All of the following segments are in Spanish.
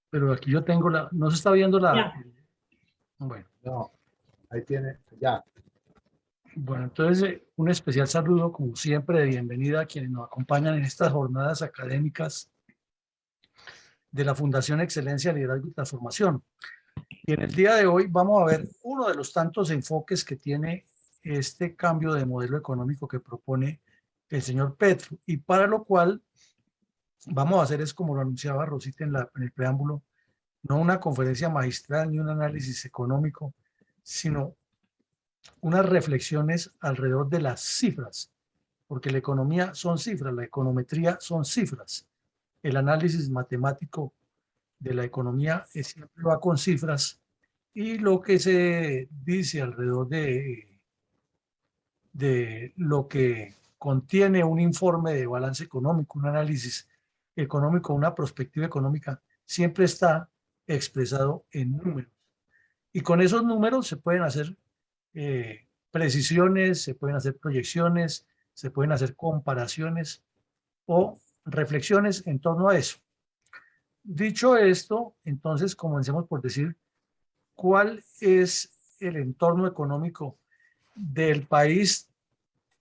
Pero aquí yo tengo la, no se está viendo la, Ya. bueno, No, ahí tiene, ya. bueno, entonces un especial saludo, como siempre, de bienvenida a quienes nos acompañan en estas jornadas académicas de la Fundación Excelencia, Liderazgo y Transformación. Y en el día de hoy vamos a ver uno de los tantos enfoques que tiene este cambio de modelo económico que propone el señor Petro, y para lo cual vamos a hacer es, como lo anunciaba Rosita en el preámbulo, no una conferencia magistral ni un análisis económico, sino unas reflexiones alrededor de las cifras, porque la economía son cifras, la econometría son cifras. El análisis matemático de la economía siempre va con cifras, y lo que se dice alrededor de lo que contiene un informe de balance económico, un análisis económico, una perspectiva económica, siempre está expresado en números. Y con esos números se pueden hacer precisiones, se pueden hacer proyecciones, se pueden hacer comparaciones o reflexiones en torno a eso. Dicho esto, entonces comencemos por decir cuál es el entorno económico del país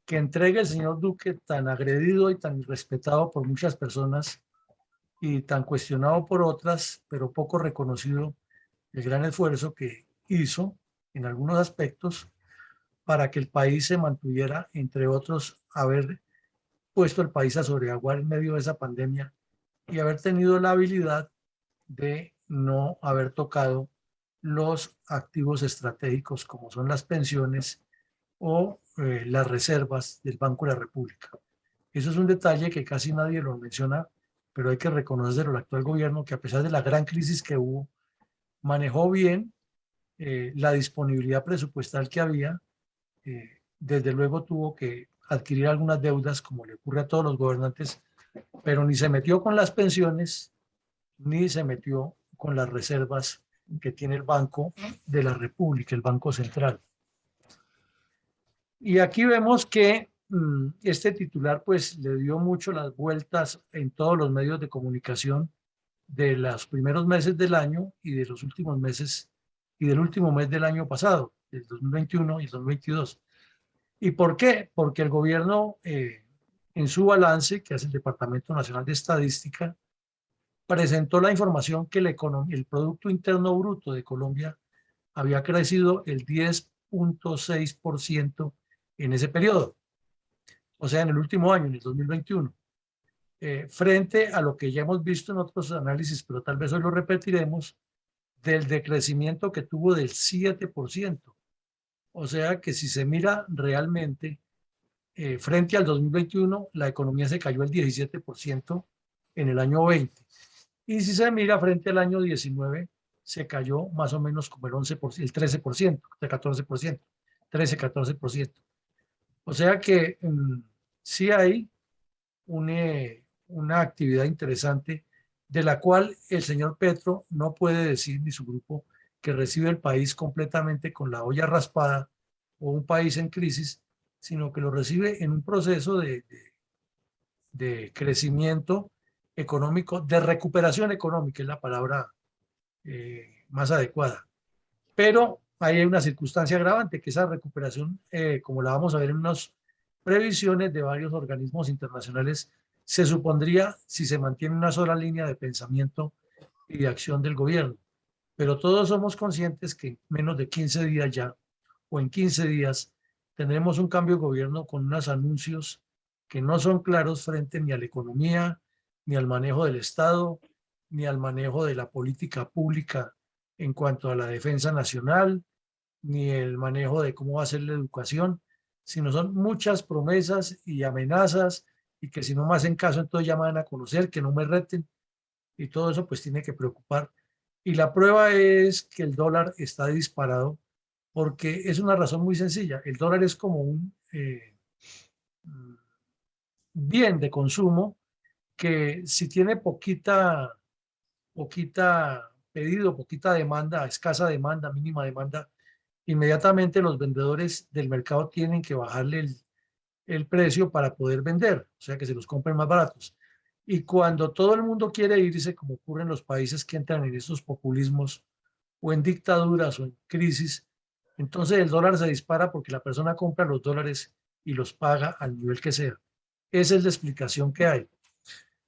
que entrega el señor Duque, tan agredido y tan irrespetado por muchas personas y tan cuestionado por otras, pero poco reconocido el gran esfuerzo que hizo en algunos aspectos para que el país se mantuviera, entre otros, haber puesto el país a sobreaguar en medio de esa pandemia y haber tenido la habilidad de no haber tocado los activos estratégicos como son las pensiones o las reservas del Banco de la República. Eso es un detalle que casi nadie lo menciona, pero hay que reconocerlo al actual gobierno, que a pesar de la gran crisis que hubo, manejó bien la disponibilidad presupuestal que había. Desde luego tuvo que adquirir algunas deudas, como le ocurre a todos los gobernantes, pero ni se metió con las pensiones, ni se metió con las reservas que tiene el Banco de la República, el Banco Central. Y aquí vemos que este titular pues le dio mucho las vueltas en todos los medios de comunicación de los primeros meses del año y de los últimos meses y del último mes del año pasado, del 2021 y el 2022. ¿Y por qué? Porque el gobierno, en su balance, que hace el Departamento Nacional de Estadística, presentó la información que el Producto Interno Bruto de Colombia había crecido el 10,6% en ese periodo, o sea, en el último año, en el 2021, frente a lo que ya hemos visto en otros análisis, pero tal vez hoy lo repetiremos, del decrecimiento que tuvo del 7%. O sea que si se mira realmente, frente al 2021, la economía se cayó el 17% en el año 20. Y si se mira frente al año 19, se cayó más o menos como el 11%, el 13%, el 14%, 13-14%. O sea que sí hay una actividad interesante de la cual el señor Petro no puede decir, ni su grupo, que recibe el país completamente con la olla raspada o un país en crisis, sino que lo recibe en un proceso de crecimiento económico, de recuperación económica, es la palabra más adecuada. Pero ahí hay una circunstancia agravante, que esa recuperación, como la vamos a ver en unas previsiones de varios organismos internacionales, se supondría si se mantiene una sola línea de pensamiento y de acción del gobierno. Pero todos somos conscientes que en menos de 15 días ya, o en 15 días, tendremos un cambio de gobierno con unos anuncios que no son claros frente ni a la economía, ni al manejo del Estado, ni al manejo de la política pública en cuanto a la defensa nacional, ni el manejo de cómo va a ser la educación, sino son muchas promesas y amenazas, y que si no me hacen caso, entonces ya me van a conocer, que no me reten, y todo eso pues tiene que preocupar. Y la prueba es que el dólar está disparado, porque es una razón muy sencilla. El dólar es como un bien de consumo que si tiene poquita pedido, poquita demanda, escasa demanda, mínima demanda, inmediatamente los vendedores del mercado tienen que bajarle el precio para poder vender, o sea que se los compren más baratos. Y cuando todo el mundo quiere irse, como ocurre en los países que entran en estos populismos o en dictaduras o en crisis, entonces el dólar se dispara porque la persona compra los dólares y los paga al nivel que sea. Esa es la explicación que hay.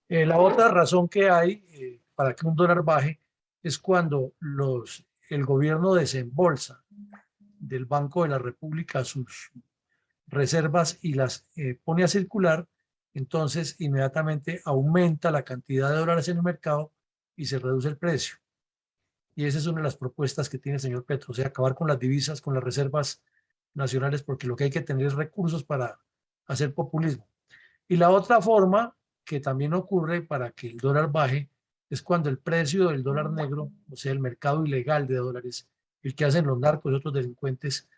La otra razón que hay para que un dólar baje es cuando el gobierno desembolsa del Banco de la República sus reservas y las pone a circular, entonces inmediatamente aumenta la cantidad de dólares en el mercado y se reduce el precio. Y esa es una de las propuestas que tiene el señor Petro, o sea, acabar con las divisas, con las reservas nacionales, porque lo que hay que tener es recursos para hacer populismo. Y la otra forma que también ocurre para que el dólar baje es cuando el precio del dólar negro, o sea, el mercado ilegal de dólares, el que hacen los narcos y otros delincuentes,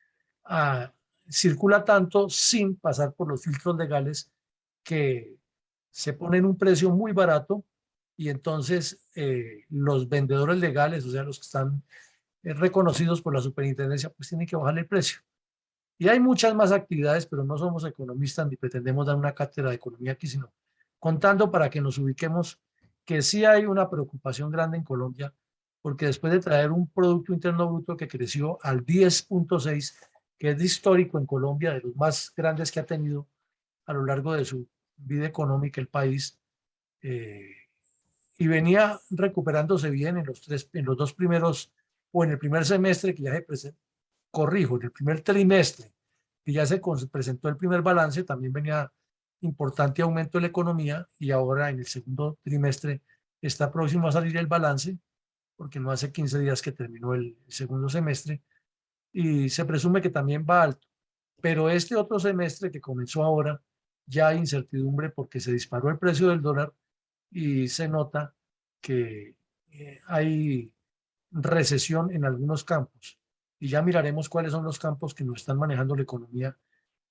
ah, circula tanto sin pasar por los filtros legales que se ponen un precio muy barato y entonces los vendedores legales, o sea, los que están reconocidos por la superintendencia, pues tienen que bajarle el precio. Y hay muchas más actividades, pero no somos economistas ni pretendemos dar una cátedra de economía aquí, sino contando para que nos ubiquemos que sí hay una preocupación grande en Colombia, porque después de traer un Producto Interno Bruto que creció al 10,6, que es histórico en Colombia, de los más grandes que ha tenido a lo largo de su vida económica el país, eh, y venía recuperándose bien en los dos primeros, o en el primer semestre que ya se presentó, corrijo, en el primer trimestre que ya se presentó el primer balance, también venía importante aumento de la economía y ahora en el segundo trimestre está próximo a salir el balance, porque no hace 15 días que terminó el segundo semestre y se presume que también va alto. Pero este otro semestre que comenzó ahora, ya hay incertidumbre porque se disparó el precio del dólar y se nota que hay recesión en algunos campos. Y ya miraremos cuáles son los campos que nos están manejando la economía.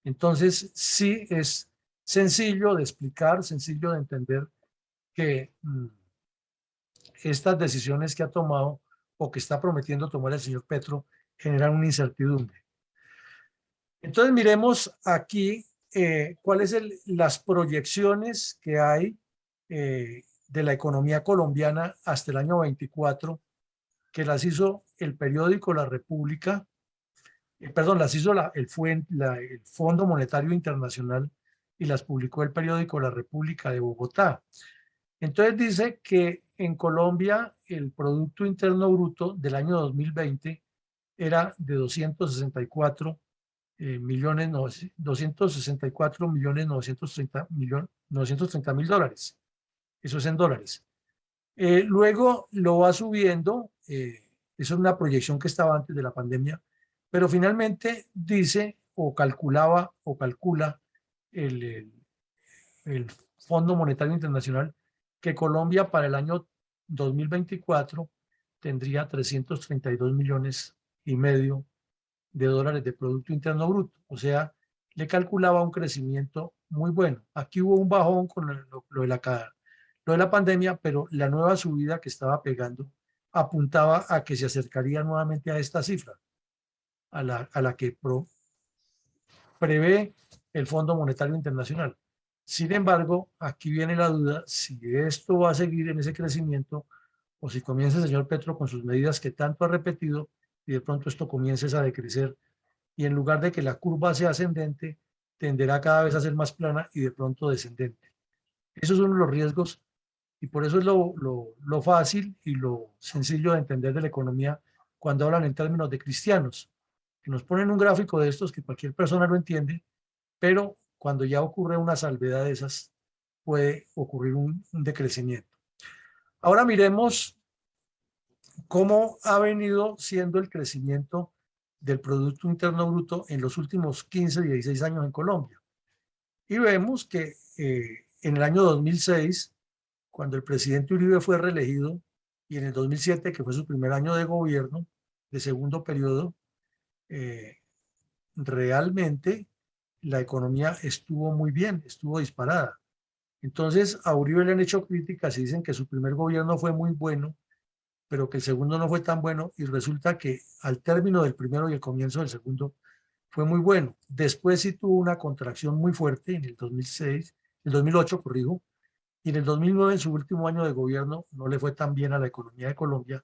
Entonces, sí es sencillo de explicar, sencillo de entender que estas decisiones que ha tomado o que está prometiendo tomar el señor Petro generan una incertidumbre. Entonces, miremos aquí cuáles son las proyecciones que hay de la economía colombiana hasta el año 24, que las hizo el periódico La República, perdón, las hizo el Fondo Monetario Internacional y las publicó el periódico La República de Bogotá. Entonces dice que en Colombia el Producto Interno Bruto del año 2020 era de 264 millones, 264 millones 930 mil dólares. Eso es en dólares. Luego lo va subiendo, eso es una proyección que estaba antes de la pandemia, pero finalmente dice o calculaba o calcula el, el, el Fondo Monetario Internacional que Colombia para el año 2024 tendría 332 millones y medio de dólares de Producto Interno Bruto. O sea, le calculaba un crecimiento muy bueno. Aquí hubo un bajón con lo de la pandemia, pero la nueva subida que estaba pegando apuntaba a que se acercaría nuevamente a esta cifra, a la que prevé el Fondo Monetario Internacional. Sin embargo, aquí viene la duda si esto va a seguir en ese crecimiento o si comienza el señor Petro con sus medidas que tanto ha repetido y de pronto esto comience a decrecer y en lugar de que la curva sea ascendente, tenderá cada vez a ser más plana y de pronto descendente. Esos son los riesgos y por eso es lo fácil y lo sencillo de entender de la economía cuando hablan en términos de cristianos, que nos ponen un gráfico de estos que cualquier persona lo entiende, pero cuando ya ocurre una salvedad de esas, puede ocurrir un decrecimiento. Ahora miremos cómo ha venido siendo el crecimiento del Producto Interno Bruto en los últimos 15, 16 años en Colombia. Y vemos que en el año 2006, cuando el presidente Uribe fue reelegido, y en el 2007, que fue su primer año de gobierno, de segundo periodo, eh, realmente la economía estuvo muy bien, estuvo disparada. Entonces, a Uribe le han hecho críticas y dicen que su primer gobierno fue muy bueno, pero que el segundo no fue tan bueno y resulta que al término del primero y el comienzo del segundo fue muy bueno. Después sí tuvo una contracción muy fuerte en el 2006, el 2008, corrijo, Y en el 2009, en su último año de gobierno, no le fue tan bien a la economía de Colombia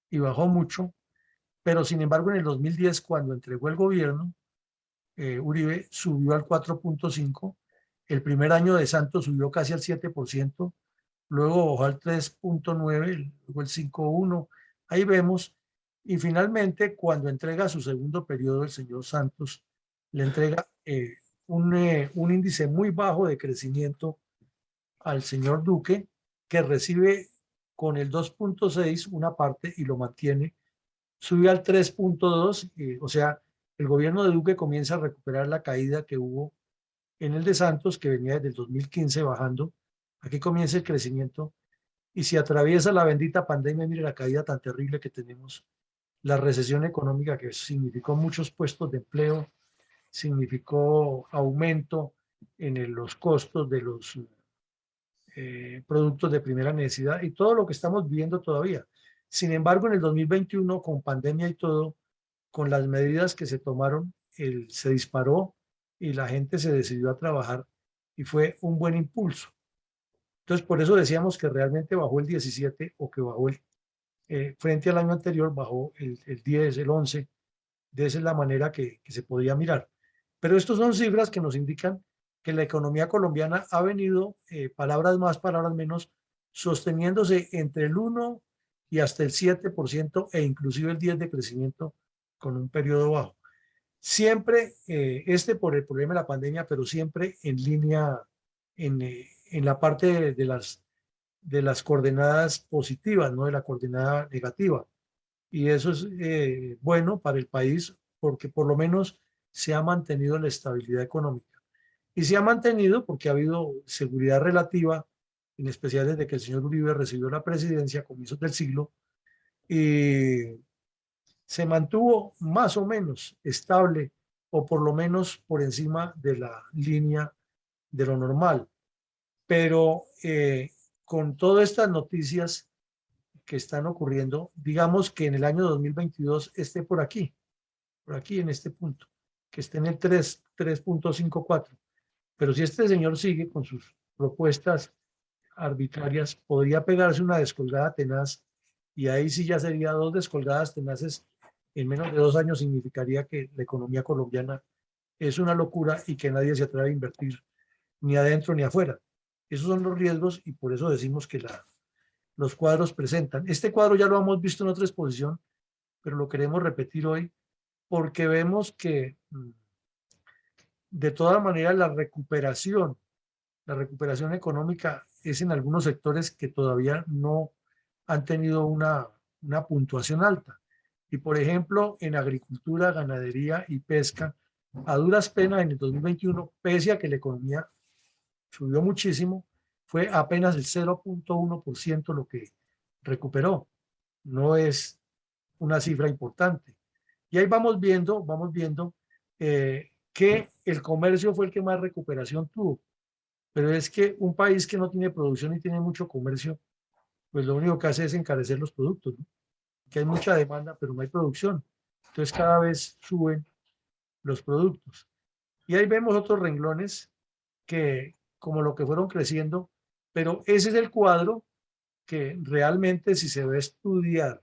y bajó mucho. Pero sin embargo, en el 2010, cuando entregó el gobierno, Uribe subió al 4,5. El primer año de Santos subió casi al 7%, luego bajó al 3,9, luego el 5,1. Ahí vemos. Y finalmente, cuando entrega su segundo periodo, el señor Santos le entrega un índice muy bajo de crecimiento al señor Duque, que recibe con el 2,6 una parte y lo mantiene, sube al 3,2, o sea, el gobierno de Duque comienza a recuperar la caída que hubo en el de Santos, que venía desde el 2015 bajando. Aquí comienza el crecimiento y si atraviesa la bendita pandemia, mire la caída tan terrible que tenemos, la recesión económica que significó muchos puestos de empleo, significó aumento en los costos de los productos de primera necesidad y todo lo que estamos viendo todavía. Sin embargo, en el 2021, con pandemia y todo, con las medidas que se tomaron, se disparó y la gente se decidió a trabajar y fue un buen impulso. Entonces, por eso decíamos que realmente bajó el 17 o que bajó frente al año anterior, bajó el 10, el 11. De esa es la manera que se podía mirar. Pero estas son cifras que nos indican que la economía colombiana ha venido, palabras más, palabras menos, sosteniéndose entre el 1 y hasta el 7% e inclusive el 10% de crecimiento con un periodo bajo. Siempre, por el problema de la pandemia, pero siempre en línea, en la parte de las coordenadas positivas, no de la coordenada negativa. Y eso es bueno para el país porque por lo menos se ha mantenido la estabilidad económica. Y se ha mantenido porque ha habido seguridad relativa, en especial desde que el señor Uribe recibió la presidencia a comienzos del siglo, y se mantuvo más o menos estable o por lo menos por encima de la línea de lo normal. Pero con todas estas noticias que están ocurriendo, digamos que en el año 2022 esté por aquí en este punto, que esté en el 3,54. Pero si este señor sigue con sus propuestas arbitrarias, podría pegarse una descolgada tenaz y ahí sí ya sería dos descolgadas tenaces en menos de 2 años, significaría que la economía colombiana es una locura y que nadie se atreve a invertir ni adentro ni afuera. Esos son los riesgos y por eso decimos que los cuadros presentan. Este cuadro ya lo hemos visto en otra exposición, pero lo queremos repetir hoy porque vemos que de todas maneras la recuperación económica es en algunos sectores que todavía no han tenido una puntuación alta. Y por ejemplo, en agricultura, ganadería y pesca, a duras penas en el 2021, pese a que la economía subió muchísimo, fue apenas el 0,1% lo que recuperó. No es una cifra importante. Y ahí vamos viendo que el comercio fue el que más recuperación tuvo. Pero es que un país que no tiene producción y tiene mucho comercio, pues lo único que hace es encarecer los productos, ¿no? Que hay mucha demanda, pero no hay producción. Entonces cada vez suben los productos. Y ahí vemos otros renglones que, como lo que fueron creciendo, pero ese es el cuadro que realmente si se va a estudiar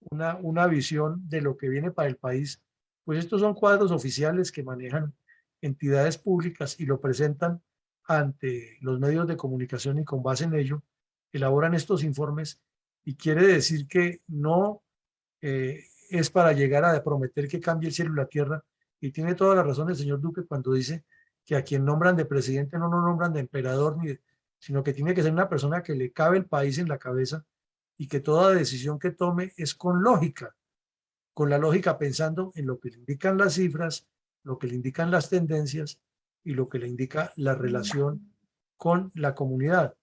una visión de lo que viene para el país, pues estos son cuadros oficiales que manejan entidades públicas y lo presentan ante los medios de comunicación y con base en ello elaboran estos informes y quiere decir que no es para llegar a prometer que cambie el cielo y la tierra y tiene toda la razón el señor Duque cuando dice que a quien nombran de presidente no lo nombran de emperador, sino que tiene que ser una persona que le cabe el país en la cabeza y que toda decisión que tome es con lógica, con la lógica pensando en lo que le indican las cifras, lo que le indican las tendencias y lo que le indica la relación con la comunidad.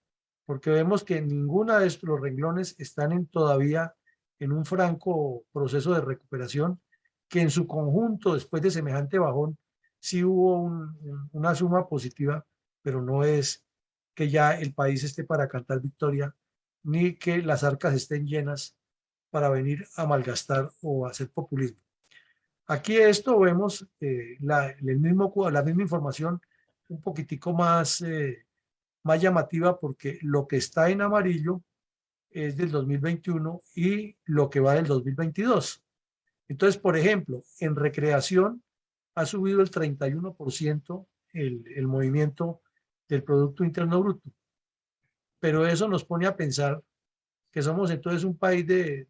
Porque vemos que ninguna de estos renglones están todavía en un franco proceso de recuperación, que en su conjunto, después de semejante bajón, sí hubo una suma positiva, pero no es que ya el país esté para cantar victoria, ni que las arcas estén llenas para venir a malgastar o hacer populismo. Aquí esto vemos la misma información un poquitico más más llamativa porque lo que está en amarillo es del 2021 y lo que va del 2022. Entonces, por ejemplo, en recreación ha subido el 31% el movimiento del Producto Interno Bruto. Pero eso nos pone a pensar que somos entonces un país de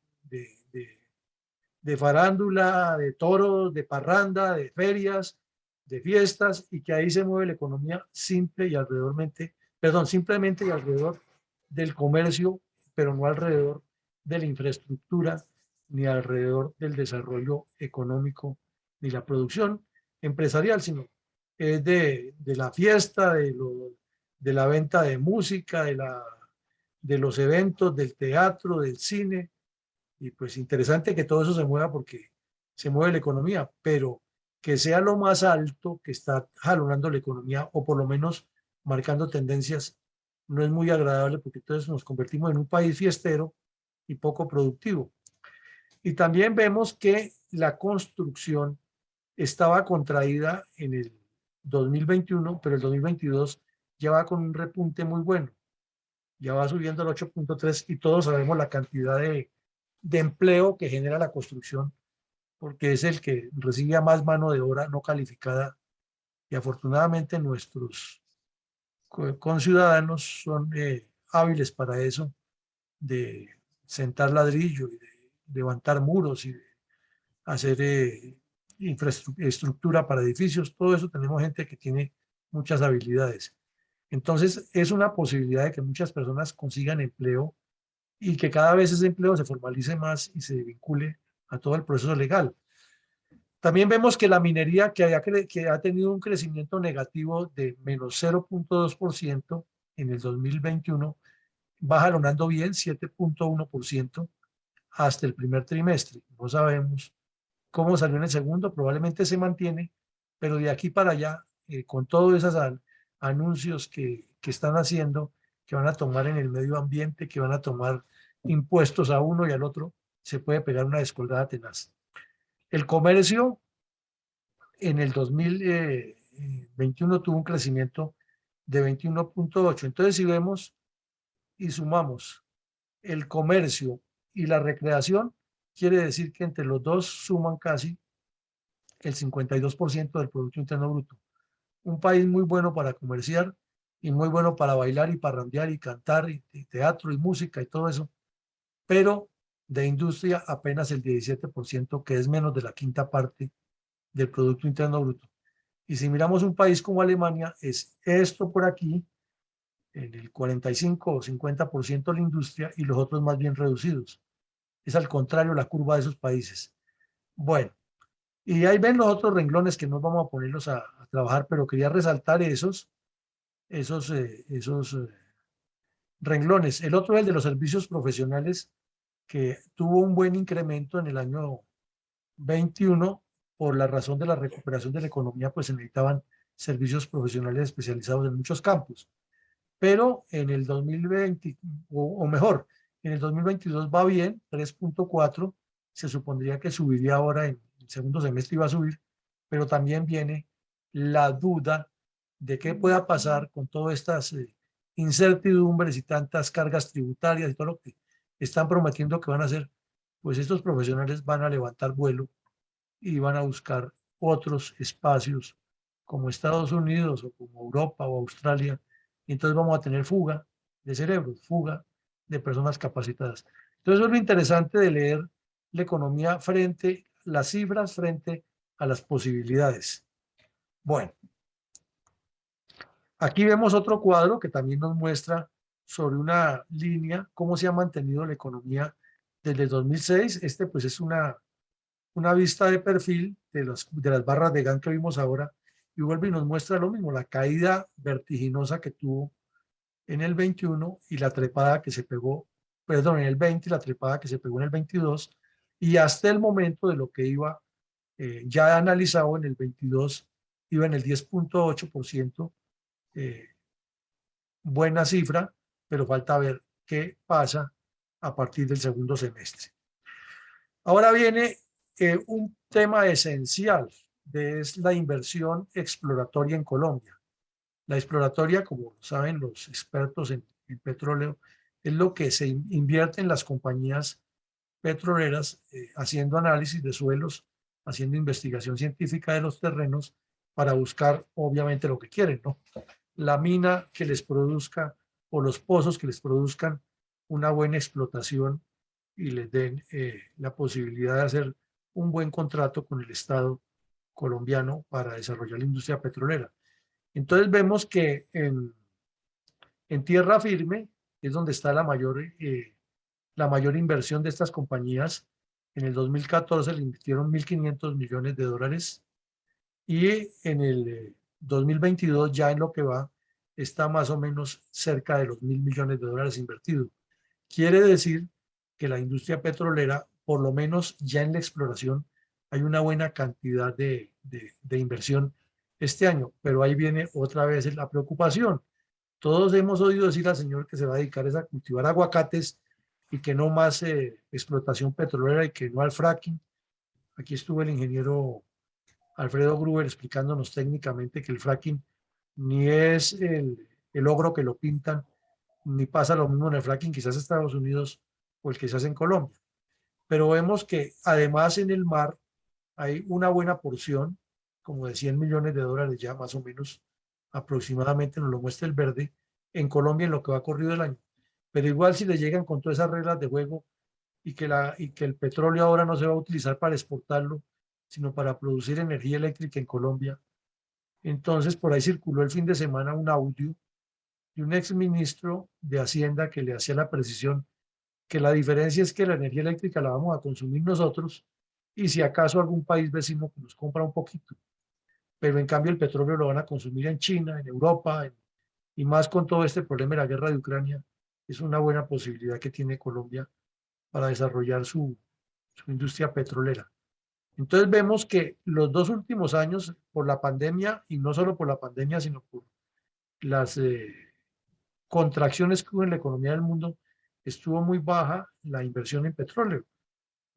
farándula, de toros, de parranda, de ferias, de fiestas, y que ahí se mueve la economía simple y alrededormente, perdón, simplemente y alrededor del comercio, pero no alrededor de la infraestructura, ni alrededor del desarrollo económico, ni la producción empresarial, sino es de la fiesta, de la venta de música, de los eventos, del teatro, del cine, y pues interesante que todo eso se mueva porque se mueve la economía, pero que sea lo más alto que está jalonando la economía o por lo menos marcando tendencias, no es muy agradable porque entonces nos convertimos en un país fiestero y poco productivo. Y también vemos que la construcción estaba contraída en el 2021, pero el 2022 ya va con un repunte muy bueno, ya va subiendo al 8.3 y todos sabemos la cantidad de empleo que genera la construcción, porque es el que recibe a más mano de obra no calificada y afortunadamente nuestros conciudadanos son hábiles para eso, de sentar ladrillo y de levantar muros y de hacer infraestructura para edificios, todo eso tenemos gente que tiene muchas habilidades. Entonces es una posibilidad de que muchas personas consigan empleo y que cada vez ese empleo se formalice más y se vincule a todo el proceso legal. También vemos que la minería, que ha tenido un crecimiento negativo de menos 0.2% en el 2021, va jalonando bien 7.1% hasta el primer trimestre. No sabemos cómo salió en el segundo, probablemente se mantiene, pero de aquí para allá, con todos esos anuncios que están haciendo, que van a tomar en el medio ambiente, que van a tomar impuestos a uno y al otro, se puede pegar una descolgada tenaz. El comercio en el 2021 tuvo un crecimiento de 21.8. Entonces, si vemos y sumamos el comercio y la recreación, quiere decir que entre los dos suman casi el 52% del Producto Interno Bruto. Un país muy bueno para comerciar y muy bueno para bailar y parrandear y cantar y teatro y música y todo eso, pero de industria apenas el 17%, que es menos de la quinta parte del Producto Interno Bruto. Y si miramos un país como Alemania, es esto por aquí, en el 45 o 50% la industria y los otros más bien reducidos. Es al contrario la curva de esos países. Bueno, y ahí ven los otros renglones que no vamos a ponerlos a trabajar, pero quería resaltar esos renglones. El otro es el de los servicios profesionales, que tuvo un buen incremento en el año 21 por la razón de la recuperación de la economía, pues se necesitaban servicios profesionales especializados en muchos campos. Pero en el 2020, o mejor, en el 2022 va bien, 3.4, se supondría que subiría ahora en el segundo semestre, iba a subir, pero también viene la duda de qué pueda pasar con todas estas incertidumbres y tantas cargas tributarias y todo lo que están prometiendo que van a hacer, pues estos profesionales van a levantar vuelo y van a buscar otros espacios como Estados Unidos o como Europa o Australia. Y entonces vamos a tener fuga de cerebros, fuga de personas capacitadas. Entonces eso es lo interesante de leer la economía frente, las cifras frente a las posibilidades. Bueno, aquí vemos otro cuadro que también nos muestra sobre una línea cómo se ha mantenido la economía desde el 2006. Este pues es una vista de perfil de las barras de GAN que vimos ahora y vuelve y nos muestra lo mismo, la caída vertiginosa que tuvo en el 21 y la trepada que se pegó, perdón, en el 20 y la trepada que se pegó en el 22 y hasta el momento de lo que iba ya analizado en el 22 iba en el 10.8%, buena cifra, pero falta ver qué pasa a partir del segundo semestre. Ahora viene un tema esencial, es la inversión exploratoria en Colombia. La exploratoria, como saben los expertos en petróleo, es lo que se invierte en las compañías petroleras, haciendo análisis de suelos, haciendo investigación científica de los terrenos para buscar, obviamente, lo que quieren, ¿no? La mina que les produzca o los pozos que les produzcan una buena explotación y les den la posibilidad de hacer un buen contrato con el Estado colombiano para desarrollar la industria petrolera. Entonces vemos que en tierra firme es donde está la mayor inversión de estas compañías. En el 2014 le invirtieron 1.500 millones de dólares y en el 2022 ya en lo que va está más o menos cerca de los 1.000 millones de dólares invertidos. Quiere decir que la industria petrolera, por lo menos ya en la exploración, hay una buena cantidad de inversión este año, pero ahí viene otra vez la preocupación. Todos hemos oído decir al señor que se va a dedicar a cultivar aguacates y que no más explotación petrolera y que no al fracking. Aquí estuvo el ingeniero Alfredo Gruber explicándonos técnicamente que el fracking ni es el ogro que lo pintan, ni pasa lo mismo en el fracking, quizás en Estados Unidos o el que se hace en Colombia. Pero vemos que además en el mar hay una buena porción, como de 100 millones de dólares ya más o menos, aproximadamente nos lo muestra el verde, en Colombia en lo que va corrido el año. Pero igual si le llegan con todas esas reglas de juego y que el petróleo ahora no se va a utilizar para exportarlo, sino para producir energía eléctrica en Colombia. Entonces, por ahí circuló el fin de semana un audio de un exministro de Hacienda que le hacía la precisión que la diferencia es que la energía eléctrica la vamos a consumir nosotros y si acaso algún país vecino que nos compra un poquito, pero en cambio el petróleo lo van a consumir en China, en Europa, y más con todo este problema de la guerra de Ucrania, es una buena posibilidad que tiene Colombia para desarrollar su industria petrolera. Entonces vemos que los dos últimos años, por la pandemia, y no solo por la pandemia, sino por las contracciones que hubo en la economía del mundo, estuvo muy baja la inversión en petróleo,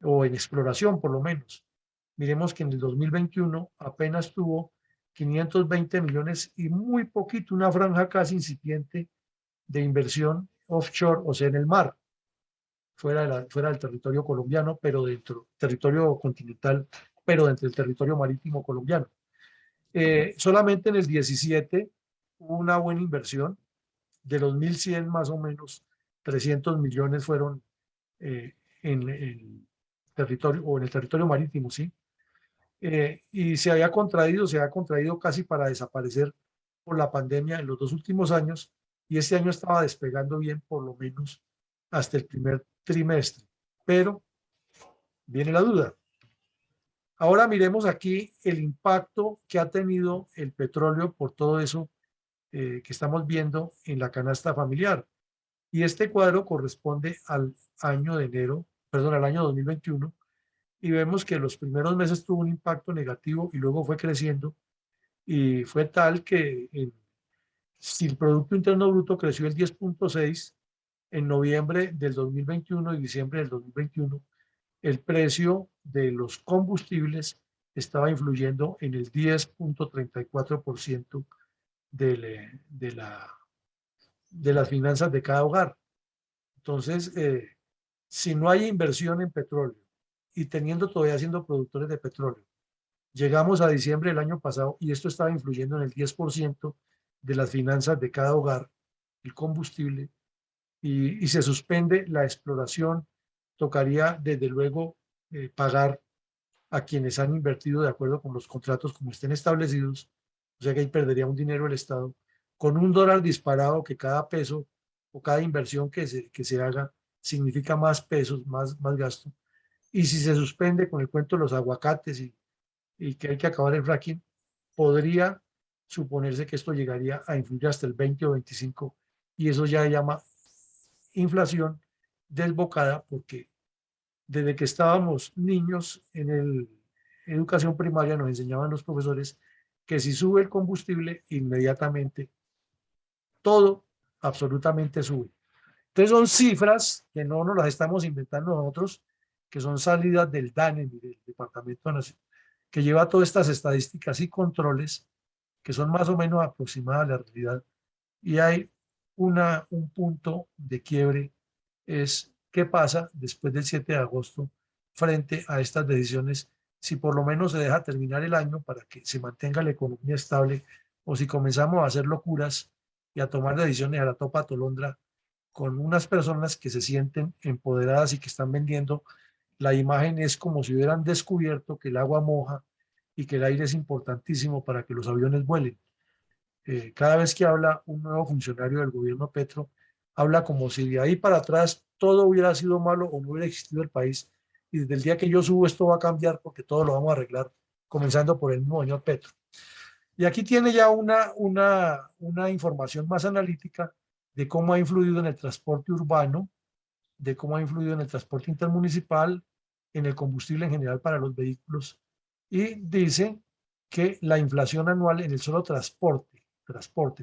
o en exploración por lo menos. Miremos que en el 2021 apenas tuvo 520 millones y muy poquito, una franja casi incipiente de inversión offshore, o sea, en el mar, fuera del territorio colombiano, pero dentro territorio continental, pero dentro del territorio marítimo colombiano. Solamente en el 17 hubo una buena inversión, de los 1.100 más o menos, 300 millones fueron en territorio o en el territorio marítimo, ¿sí? Y se ha contraído casi para desaparecer por la pandemia en los dos últimos años, y este año estaba despegando bien, por lo menos hasta el primer trimestre. Pero viene la duda. Ahora miremos aquí el impacto que ha tenido el petróleo por todo eso que estamos viendo en la canasta familiar. Y este cuadro corresponde al año de enero, perdón, al año 2021, y vemos que los primeros meses tuvo un impacto negativo y luego fue creciendo, y fue tal que si el Producto Interno Bruto creció el 10.6 en noviembre del 2021 y diciembre del 2021, el precio de los combustibles estaba influyendo en el 10.34% de las finanzas de cada hogar. Entonces, si no hay inversión en petróleo y teniendo todavía siendo productores de petróleo, llegamos a diciembre del año pasado y esto estaba influyendo en el 10% de las finanzas de cada hogar, el combustible, y se suspende la exploración, tocaría desde luego pagar a quienes han invertido de acuerdo con los contratos como estén establecidos, o sea que ahí perdería un dinero el Estado, con $1 disparado, que cada peso o cada inversión que se haga significa más pesos, más gasto. Y si se suspende con el cuento de los aguacates y que hay que acabar el fracking, podría suponerse que esto llegaría a influir hasta el 20 o 25, y eso ya se llama inflación desbocada, porque desde que estábamos niños en educación primaria nos enseñaban los profesores que si sube el combustible, inmediatamente todo absolutamente sube. Entonces son cifras que no nos las estamos inventando nosotros, que son salidas del DANE, del Departamento Nacional, que lleva todas estas estadísticas y controles que son más o menos aproximadas a la realidad. Y hay un punto de quiebre, es qué pasa después del 7 de agosto frente a estas decisiones, si por lo menos se deja terminar el año para que se mantenga la economía estable, o si comenzamos a hacer locuras y a tomar decisiones a la topa tolondra con unas personas que se sienten empoderadas y que están vendiendo la imagen es como si hubieran descubierto que el agua moja y que el aire es importantísimo para que los aviones vuelen. Cada vez que habla un nuevo funcionario del gobierno Petro, habla como si de ahí para atrás todo hubiera sido malo o no hubiera existido el país. Y desde el día que yo subo esto va a cambiar porque todo lo vamos a arreglar, comenzando por el mismo señor Petro. Y aquí tiene ya una información más analítica de cómo ha influido en el transporte urbano, de cómo ha influido en el transporte intermunicipal, en el combustible en general para los vehículos. Y dice que la inflación anual en el solo transporte,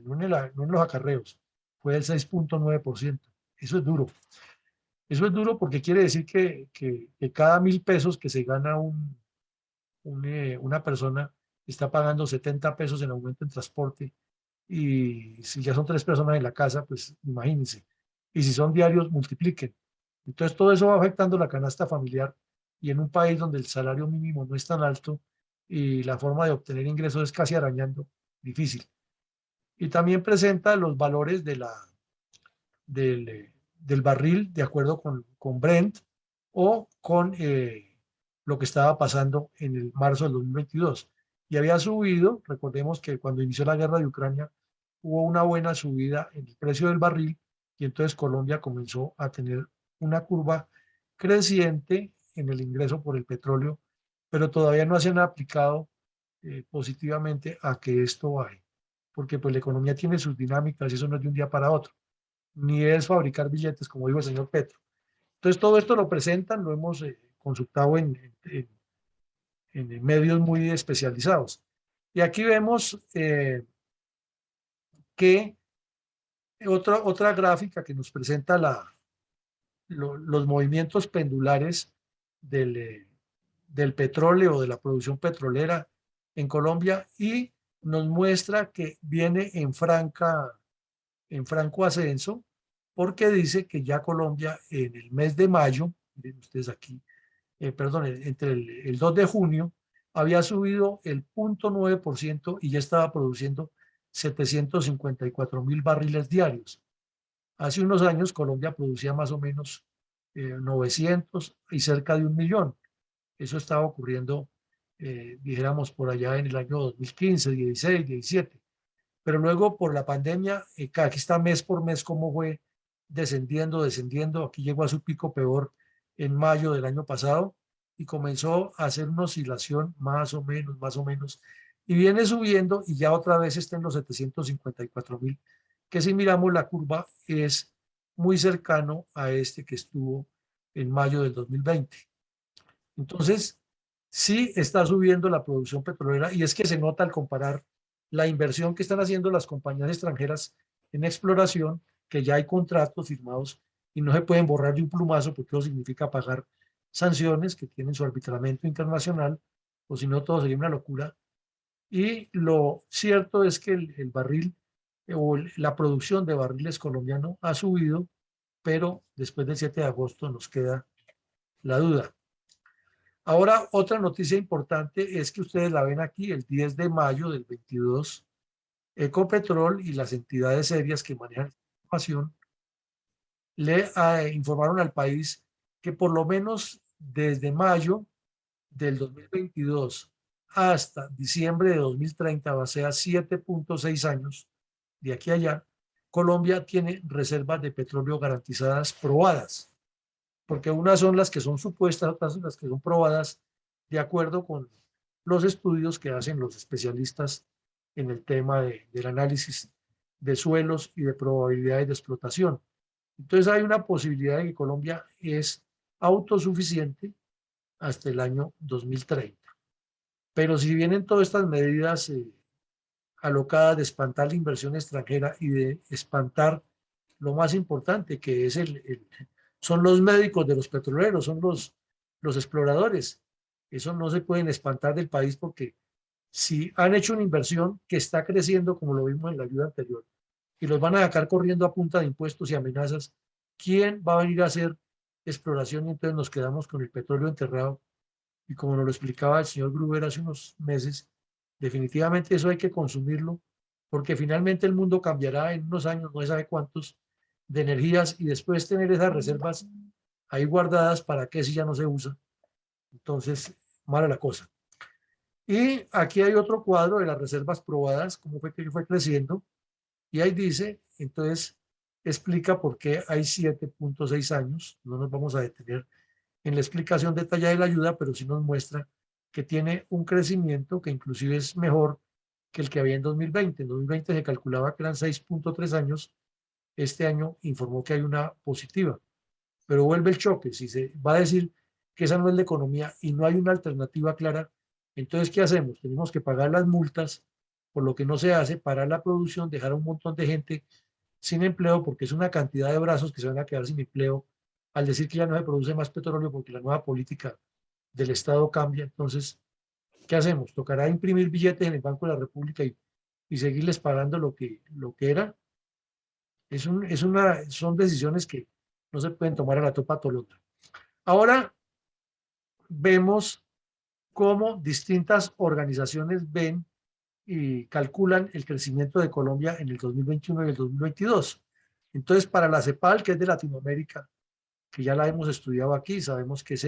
no en los acarreos, fue del 6,9%. Eso es duro. Eso es duro porque quiere decir que cada 1.000 pesos que se gana una persona está pagando 70 pesos en aumento en transporte. Y si ya son 3 personas en la casa, pues imagínense. Y si son diarios, multipliquen. Entonces todo eso va afectando la canasta familiar y en un país donde el salario mínimo no es tan alto y la forma de obtener ingresos es casi arañando, difícil. Y también presenta los valores del barril de acuerdo con Brent o con lo que estaba pasando en el marzo del 2022. Y había subido, recordemos que cuando inició la guerra de Ucrania hubo una buena subida en el precio del barril y entonces Colombia comenzó a tener una curva creciente en el ingreso por el petróleo, pero todavía no se han aplicado positivamente a que esto baje, porque pues la economía tiene sus dinámicas y eso no es de un día para otro ni es fabricar billetes, como dijo el señor Petro. Entonces, todo esto lo presentan, lo hemos consultado en medios muy especializados. Y aquí vemos que otra gráfica que nos presenta los movimientos pendulares del petróleo, de la producción petrolera en Colombia y nos muestra que viene en franco ascenso, porque dice que ya Colombia en el mes de mayo, miren ustedes aquí, perdón, entre el 2 de junio, había subido el 0,9% y ya estaba produciendo 754.000 barriles diarios. Hace unos años Colombia producía más o menos 900 y cerca de 1 millón. Eso estaba ocurriendo, dijéramos, por allá en el año 2015, 16, 17. Pero luego por la pandemia, aquí está mes por mes cómo fue descendiendo. Aquí llegó a su pico peor en mayo del año pasado y comenzó a hacer una oscilación más o menos, y viene subiendo y ya otra vez está en los 754.000, que si miramos la curva es muy cercano a este que estuvo en mayo del 2020. Entonces, sí está subiendo la producción petrolera y es que se nota al comparar la inversión que están haciendo las compañías extranjeras en exploración, que ya hay contratos firmados y no se pueden borrar de un plumazo porque eso significa pagar sanciones que tienen su arbitramiento internacional, o si no todo sería una locura. Y lo cierto es que el barril o la producción de barriles colombiano ha subido, pero después del 7 de agosto nos queda la duda. Ahora, otra noticia importante es que ustedes la ven aquí, el 10 de mayo del 22, Ecopetrol y las entidades serias que manejan esta información le informaron al país que por lo menos desde mayo del 2022 hasta diciembre de 2030, o sea, 7,6 años de aquí a allá, Colombia tiene reservas de petróleo garantizadas probadas, porque unas son las que son supuestas, otras son las que son probadas de acuerdo con los estudios que hacen los especialistas en el tema del análisis de suelos y de probabilidades de explotación. Entonces hay una posibilidad de que Colombia es autosuficiente hasta el año 2030. Pero si vienen todas estas medidas alocadas de espantar la inversión extranjera y de espantar lo más importante, que es son los médicos de los petroleros, son los exploradores. Eso no se pueden espantar del país porque si han hecho una inversión que está creciendo, como lo vimos en la ayuda anterior, y los van a sacar corriendo a punta de impuestos y amenazas, ¿quién va a venir a hacer exploración? Y entonces nos quedamos con el petróleo enterrado. Y como nos lo explicaba el señor Gruber hace unos meses, definitivamente eso hay que consumirlo, porque finalmente el mundo cambiará en unos años, no se sabe cuántos, de energías, y después tener esas reservas ahí guardadas, ¿para qué si ya no se usa? Entonces, mala la cosa. Y aquí hay otro cuadro de las reservas probadas, cómo fue que fue creciendo, y ahí dice, entonces, explica por qué hay 7.6 años, no nos vamos a detener en la explicación detallada de la ayuda, pero sí nos muestra que tiene un crecimiento que inclusive es mejor que el que había en 2020. En 2020 se calculaba que eran 6.3 años, este año informó que hay una positiva, pero vuelve el choque. Si se va a decir que esa no es la economía y no hay una alternativa clara, entonces, ¿qué hacemos? Tenemos que pagar las multas por lo que no se hace, parar la producción, dejar a un montón de gente sin empleo, porque es una cantidad de brazos que se van a quedar sin empleo al decir que ya no se produce más petróleo porque la nueva política del Estado cambia. Entonces, ¿qué hacemos? Tocará imprimir billetes en el Banco de la República y seguirles pagando lo que era. Son decisiones que no se pueden tomar a la topa tolota. Ahora vemos cómo distintas organizaciones ven y calculan el crecimiento de Colombia en el 2021 y el 2022. Entonces, para la CEPAL, que es de Latinoamérica, que ya la hemos estudiado aquí, sabemos que es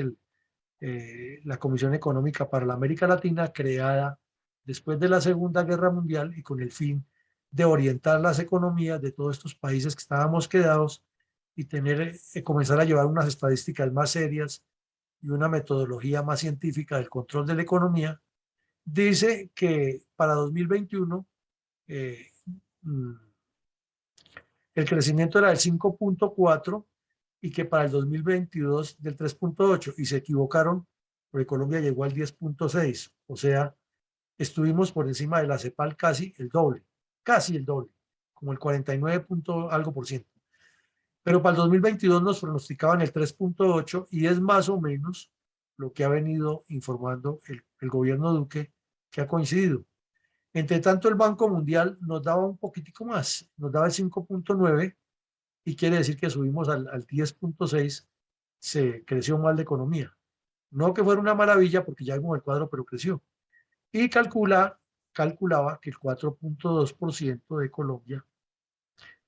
la Comisión Económica para la América Latina, creada después de la Segunda Guerra Mundial y con el fin de orientar las economías de todos estos países que estábamos quedados y comenzar a llevar unas estadísticas más serias y una metodología más científica del control de la economía. Dice que para 2021 eh, mm, el crecimiento era del 5.4 y que para el 2022 del 3.8, y se equivocaron porque Colombia llegó al 10.6, o sea, estuvimos por encima de la CEPAL casi el doble, como el 49 punto algo por ciento. Pero para el 2022 nos pronosticaban el 3.8 y es más o menos lo que ha venido informando el gobierno Duque, que ha coincidido. Entre tanto, el Banco Mundial nos daba un poquitico más, nos daba el 5.9 y quiere decir que subimos al 10.6, se creció mal de economía. No que fuera una maravilla porque ya vimos el cuadro, pero creció. Y calculaba que el 4.2% de Colombia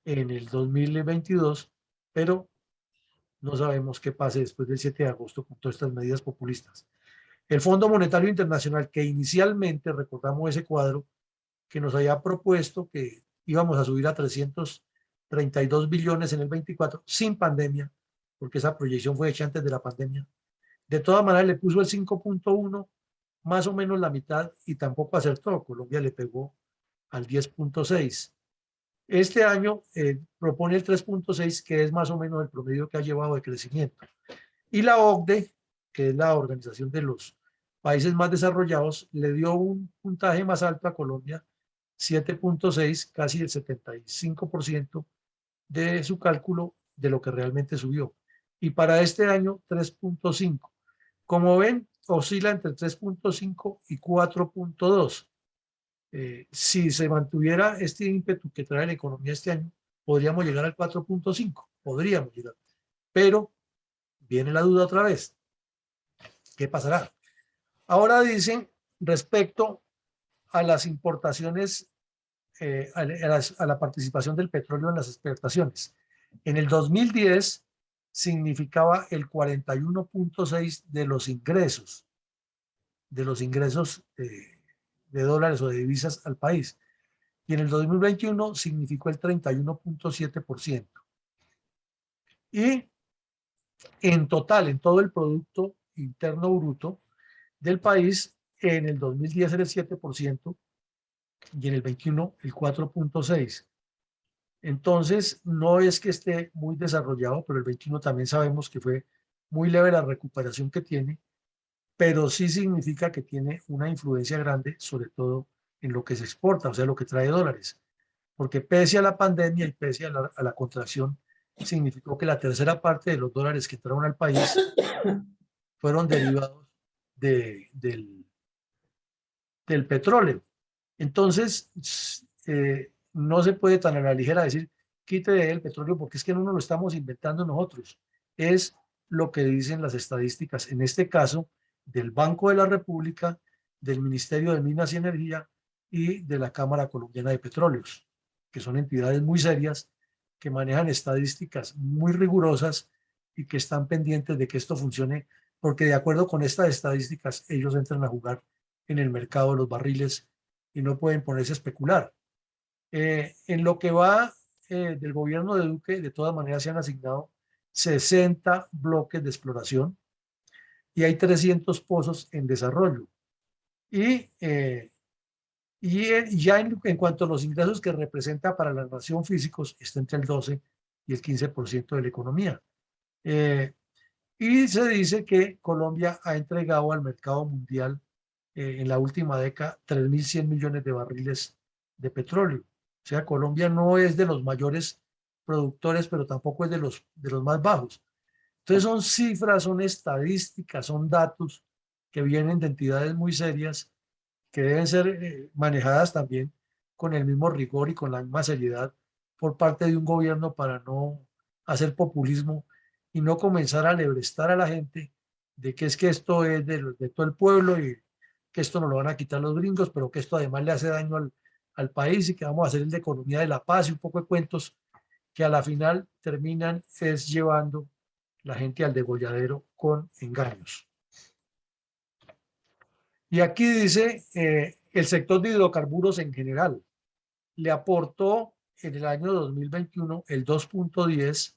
en el 2022, pero no sabemos qué pase después del 7 de agosto con todas estas medidas populistas. El Fondo Monetario Internacional, que inicialmente, recordamos ese cuadro, que nos había propuesto que íbamos a subir a 332 billones en el 24 sin pandemia, porque esa proyección fue hecha antes de la pandemia. De todas maneras, le puso el 5.1, más o menos la mitad, y tampoco acertó. Colombia le pegó al 10.6. Este año propone el 3.6, que es más o menos el promedio que ha llevado de crecimiento. Y la OCDE, que es la Organización de los Países Más Desarrollados, le dio un puntaje más alto a Colombia, 7.6, casi el 75% de su cálculo de lo que realmente subió. Y para este año, 3.5. Como ven, oscila entre 3.5 y 4.2. Si se mantuviera este ímpetu que trae la economía este año, podríamos llegar al 4.5, podríamos llegar. Pero viene la duda otra vez, ¿qué pasará? Ahora dicen respecto a las importaciones, a la participación del petróleo en las exportaciones. En el 2010 significaba el 41.6 de los ingresos de dólares o de divisas al país. Y en el 2021 significó el 31.7%. Y en total, en todo el Producto Interno Bruto del país, en el 2010 era el 7% y en el 21 el 4.6%. Entonces, no es que esté muy desarrollado, pero el 21 también sabemos que fue muy leve la recuperación que tiene, pero sí significa que tiene una influencia grande, sobre todo en lo que se exporta, o sea, lo que trae dólares. Porque pese a la pandemia y pese a la contracción, significó que la tercera parte de los dólares que entraron al país fueron derivados de del petróleo. Entonces, no se puede tan a la ligera decir, quite el petróleo, porque es que no nos lo estamos inventando nosotros. Es lo que dicen las estadísticas, en este caso, del Banco de la República, del Ministerio de Minas y Energía y de la Cámara Colombiana de Petróleos, que son entidades muy serias que manejan estadísticas muy rigurosas y que están pendientes de que esto funcione, porque de acuerdo con estas estadísticas, ellos entran a jugar en el mercado de los barriles y no pueden ponerse a especular. En lo que va del gobierno de Duque, de todas maneras se han asignado 60 bloques de exploración y hay 300 pozos en desarrollo. Y, ya en cuanto a los ingresos que representa para la nación físicos, está entre el 12 y el 15% de la economía. Y se dice que Colombia ha entregado al mercado mundial en la última década 3.100 millones de barriles de petróleo. O sea, Colombia no es de los mayores productores, pero tampoco es de los más bajos. Entonces son cifras, son estadísticas, son datos que vienen de entidades muy serias que deben ser manejadas también con el mismo rigor y con la misma seriedad por parte de un gobierno para no hacer populismo y no comenzar a lebrestar a la gente de que es que esto es de todo el pueblo y que esto nos lo van a quitar los gringos, pero que esto además le hace daño al país y que vamos a hacer el de economía de la paz y un poco de cuentos que a la final terminan es llevando la gente al degolladero con engaños. Y aquí dice, el sector de hidrocarburos en general le aportó en el año 2021 el 2.10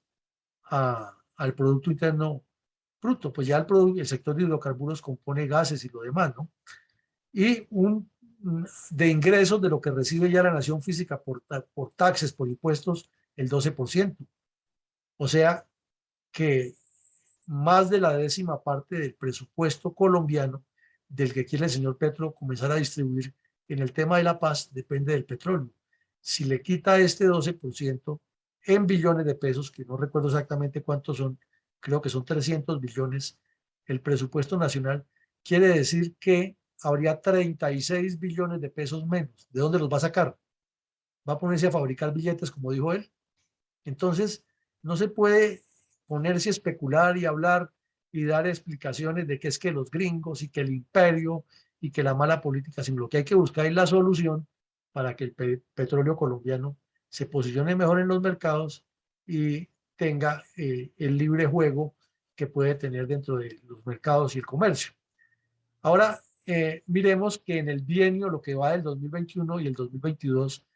al Producto Interno Bruto. Pues ya el sector de hidrocarburos compone gases y lo demás, ¿no? Y de ingresos de lo que recibe ya la nación física por taxes, por impuestos, el 12%. O sea que más de la décima parte del presupuesto colombiano del que quiere el señor Petro comenzar a distribuir en el tema de la paz depende del petróleo. Si le quita este 12% en billones de pesos, que no recuerdo exactamente cuántos son, creo que son 300 billones, el presupuesto nacional, quiere decir que habría 36 billones de pesos menos. ¿De dónde los va a sacar? ¿Va a ponerse a fabricar billetes, como dijo él? Entonces, no se puede ponerse a especular y hablar y dar explicaciones de que es que los gringos y que el imperio y que la mala política, sino lo que hay que buscar es la solución para que el petróleo colombiano se posicione mejor en los mercados y tenga el libre juego que puede tener dentro de los mercados y el comercio. Ahora, miremos que en el bienio, lo que va del 2021 y el 2022,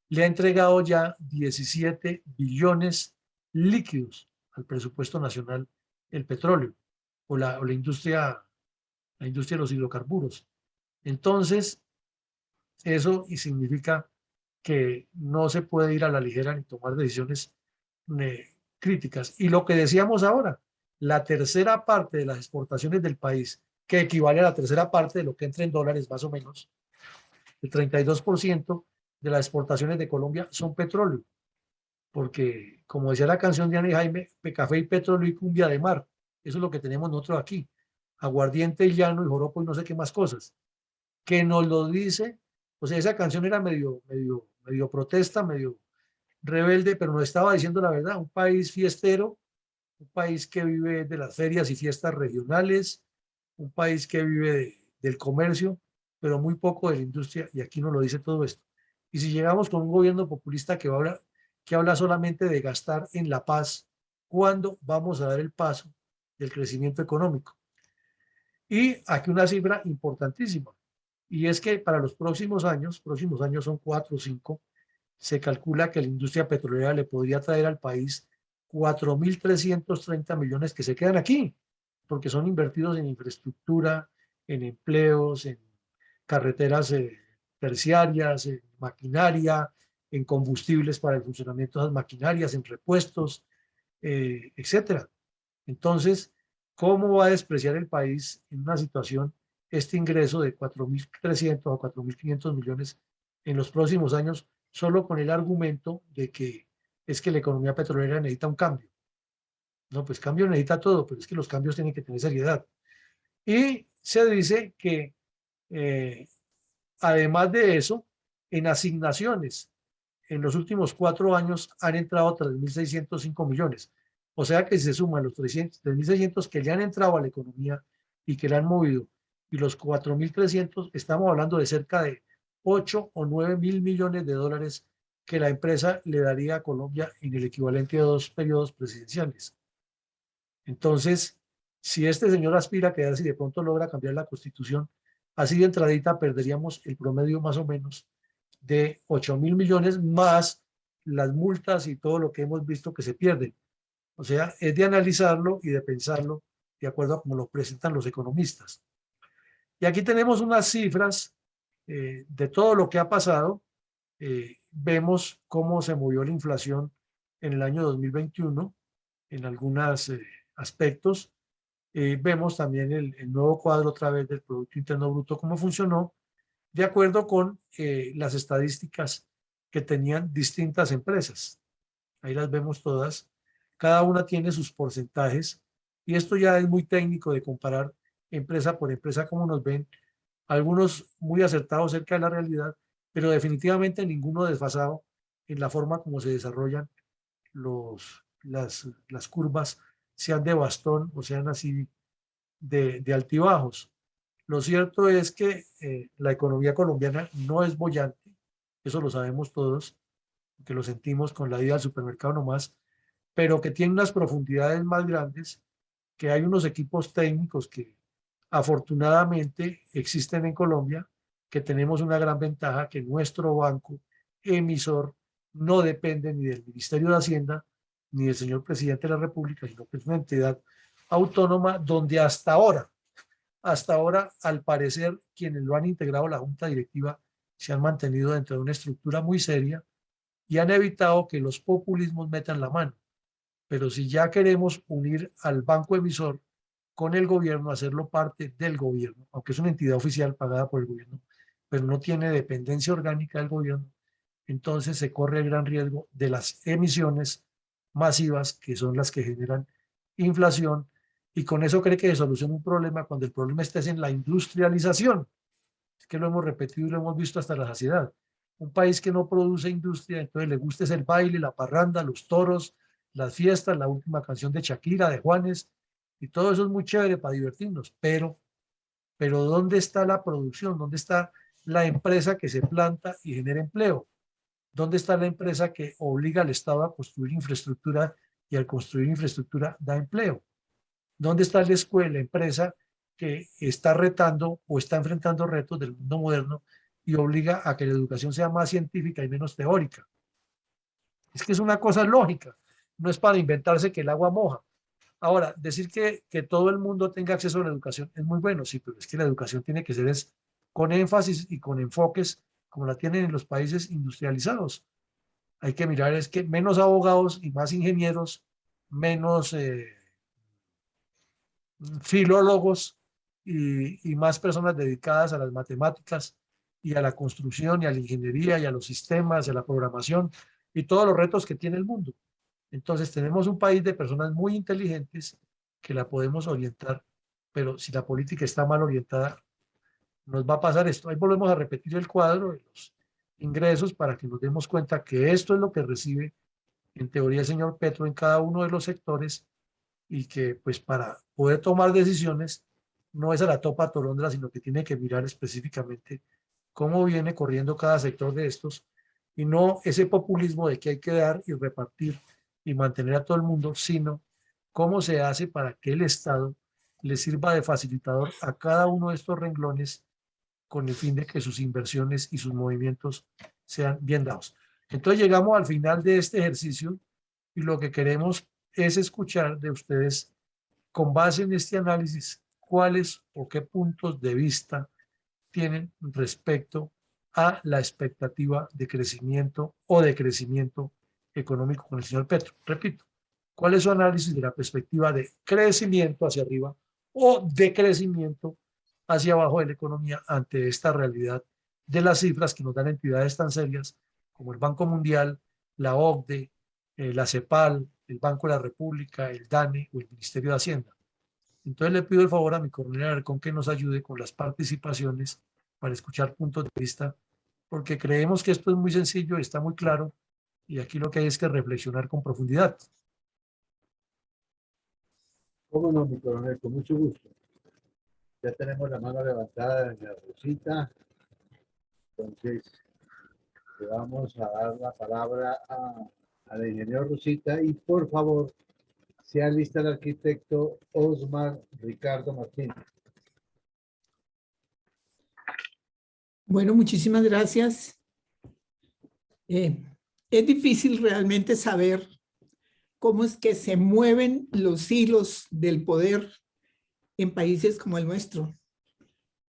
le ha entregado ya 17 billones líquidos al presupuesto nacional el petróleo o la industria de los hidrocarburos. Entonces, eso y significa que no se puede ir a la ligera ni tomar decisiones críticas. Y lo que decíamos ahora, la tercera parte de las exportaciones del país, que equivale a la tercera parte de lo que entra en dólares más o menos, el 32% de las exportaciones de Colombia son petróleo, porque como decía la canción de Ana y Jaime, café y petróleo y cumbia de mar, eso es lo que tenemos nosotros aquí, aguardiente y llano y joropo y no sé qué más cosas, que nos lo dice, o sea, esa canción era medio protesta, medio rebelde, pero nos estaba diciendo la verdad, un país fiestero, un país que vive de las ferias y fiestas regionales, un país que vive del comercio, pero muy poco de la industria, y aquí nos lo dice todo esto. Y si llegamos con un gobierno populista que habla solamente de gastar en la paz, ¿cuándo vamos a dar el paso del crecimiento económico? Y aquí una cifra importantísima, y es que para los próximos años son 4 o 5, se calcula que la industria petrolera le podría traer al país 4.330 millones que se quedan aquí, porque son invertidos en infraestructura, en empleos, en carreteras terciarias, en maquinaria, en combustibles para el funcionamiento de las maquinarias, en repuestos, etcétera. Entonces, ¿cómo va a despreciar el país en una situación este ingreso de 4.300 o 4.500 millones en los próximos años solo con el argumento de que es que la economía petrolera necesita un cambio? No, pues cambio necesita todo, pero es que los cambios tienen que tener seriedad. Y se dice que eh, Además de eso, en asignaciones, en los últimos 4 años han entrado 3.605 millones. O sea que si se suman los 3.600 que le han entrado a la economía y que le han movido, y los 4.300, estamos hablando de cerca de 8 o 9.000 millones de dólares que la empresa le daría a Colombia en el equivalente a 2 periodos presidenciales. Entonces, si este señor aspira a quedarse y de pronto logra cambiar la constitución, así de entradita perderíamos el promedio más o menos de 8.000 millones más las multas y todo lo que hemos visto que se pierde. O sea, es de analizarlo y de pensarlo de acuerdo a cómo lo presentan los economistas. Y aquí tenemos unas cifras de todo lo que ha pasado. Vemos cómo se movió la inflación en el año 2021 en algunos aspectos. Vemos también el nuevo cuadro otra vez del Producto Interno Bruto, cómo funcionó, de acuerdo con las estadísticas que tenían distintas empresas. Ahí las vemos todas. Cada una tiene sus porcentajes y esto ya es muy técnico de comparar empresa por empresa, como nos ven. Algunos muy acertados cerca de la realidad, pero definitivamente ninguno desfasado en la forma como se desarrollan las curvas, sean de bastón o sean así de altibajos. Lo cierto es que la economía colombiana no es bollante, eso lo sabemos todos, que lo sentimos con la ida al supermercado nomás, pero que tiene unas profundidades más grandes, que hay unos equipos técnicos que afortunadamente existen en Colombia, que tenemos una gran ventaja, que nuestro banco emisor no depende ni del Ministerio de Hacienda ni del señor presidente de la República, sino que es una entidad autónoma donde hasta ahora, al parecer, quienes lo han integrado a la junta directiva se han mantenido dentro de una estructura muy seria y han evitado que los populismos metan la mano. Pero si ya queremos unir al banco emisor con el gobierno, hacerlo parte del gobierno, aunque es una entidad oficial pagada por el gobierno, pero no tiene dependencia orgánica del gobierno, entonces se corre el gran riesgo de las emisiones masivas, que son las que generan inflación, y con eso cree que se soluciona un problema cuando el problema está en la industrialización. Es que lo hemos repetido y lo hemos visto hasta la saciedad. Un país que no produce industria, entonces le gusta es el baile, la parranda, los toros, las fiestas, la última canción de Shakira, de Juanes, y todo eso es muy chévere para divertirnos, pero ¿dónde está la producción? ¿Dónde está la empresa que se planta y genera empleo? ¿Dónde está la empresa que obliga al Estado a construir infraestructura y al construir infraestructura da empleo? ¿Dónde está la escuela, la empresa que está retando o está enfrentando retos del mundo moderno y obliga a que la educación sea más científica y menos teórica? Es que es una cosa lógica, no es para inventarse que el agua moja. Ahora, decir que todo el mundo tenga acceso a la educación es muy bueno, sí, pero es que la educación tiene que ser con énfasis y con enfoques como la tienen en los países industrializados. Hay que mirar es que menos abogados y más ingenieros, menos filólogos y más personas dedicadas a las matemáticas y a la construcción y a la ingeniería y a los sistemas, a la programación y todos los retos que tiene el mundo. Entonces tenemos un país de personas muy inteligentes que la podemos orientar, pero si la política está mal orientada, nos va a pasar esto. Ahí volvemos a repetir el cuadro de los ingresos para que nos demos cuenta que esto es lo que recibe en teoría el señor Petro en cada uno de los sectores y que pues para poder tomar decisiones no es a la topa tolondra, sino que tiene que mirar específicamente cómo viene corriendo cada sector de estos y no ese populismo de que hay que dar y repartir y mantener a todo el mundo, sino cómo se hace para que el Estado le sirva de facilitador a cada uno de estos renglones con el fin de que sus inversiones y sus movimientos sean bien dados. Entonces llegamos al final de este ejercicio y lo que queremos es escuchar de ustedes, con base en este análisis, cuáles o qué puntos de vista tienen respecto a la expectativa de crecimiento o decrecimiento económico con el señor Petro. Repito, ¿cuál es su análisis de la perspectiva de crecimiento hacia arriba o de crecimiento hacia abajo de la economía ante esta realidad de las cifras que nos dan entidades tan serias como el Banco Mundial, la OCDE, la CEPAL, el Banco de la República, el DANE o el Ministerio de Hacienda? Entonces le pido el favor a mi coronel Alarcón que nos ayude con las participaciones para escuchar puntos de vista, porque creemos que esto es muy sencillo, está muy claro, y aquí lo que hay es que reflexionar con profundidad. ¿Cómo no, mi coronel? Con mucho gusto. Ya tenemos la mano levantada en la Rosita. Entonces, le vamos a dar la palabra al ingeniero Rosita y por favor, sea lista el arquitecto Osmar Ricardo Martínez. Bueno, muchísimas gracias. Es difícil realmente saber cómo es que se mueven los hilos del poder en países como el nuestro,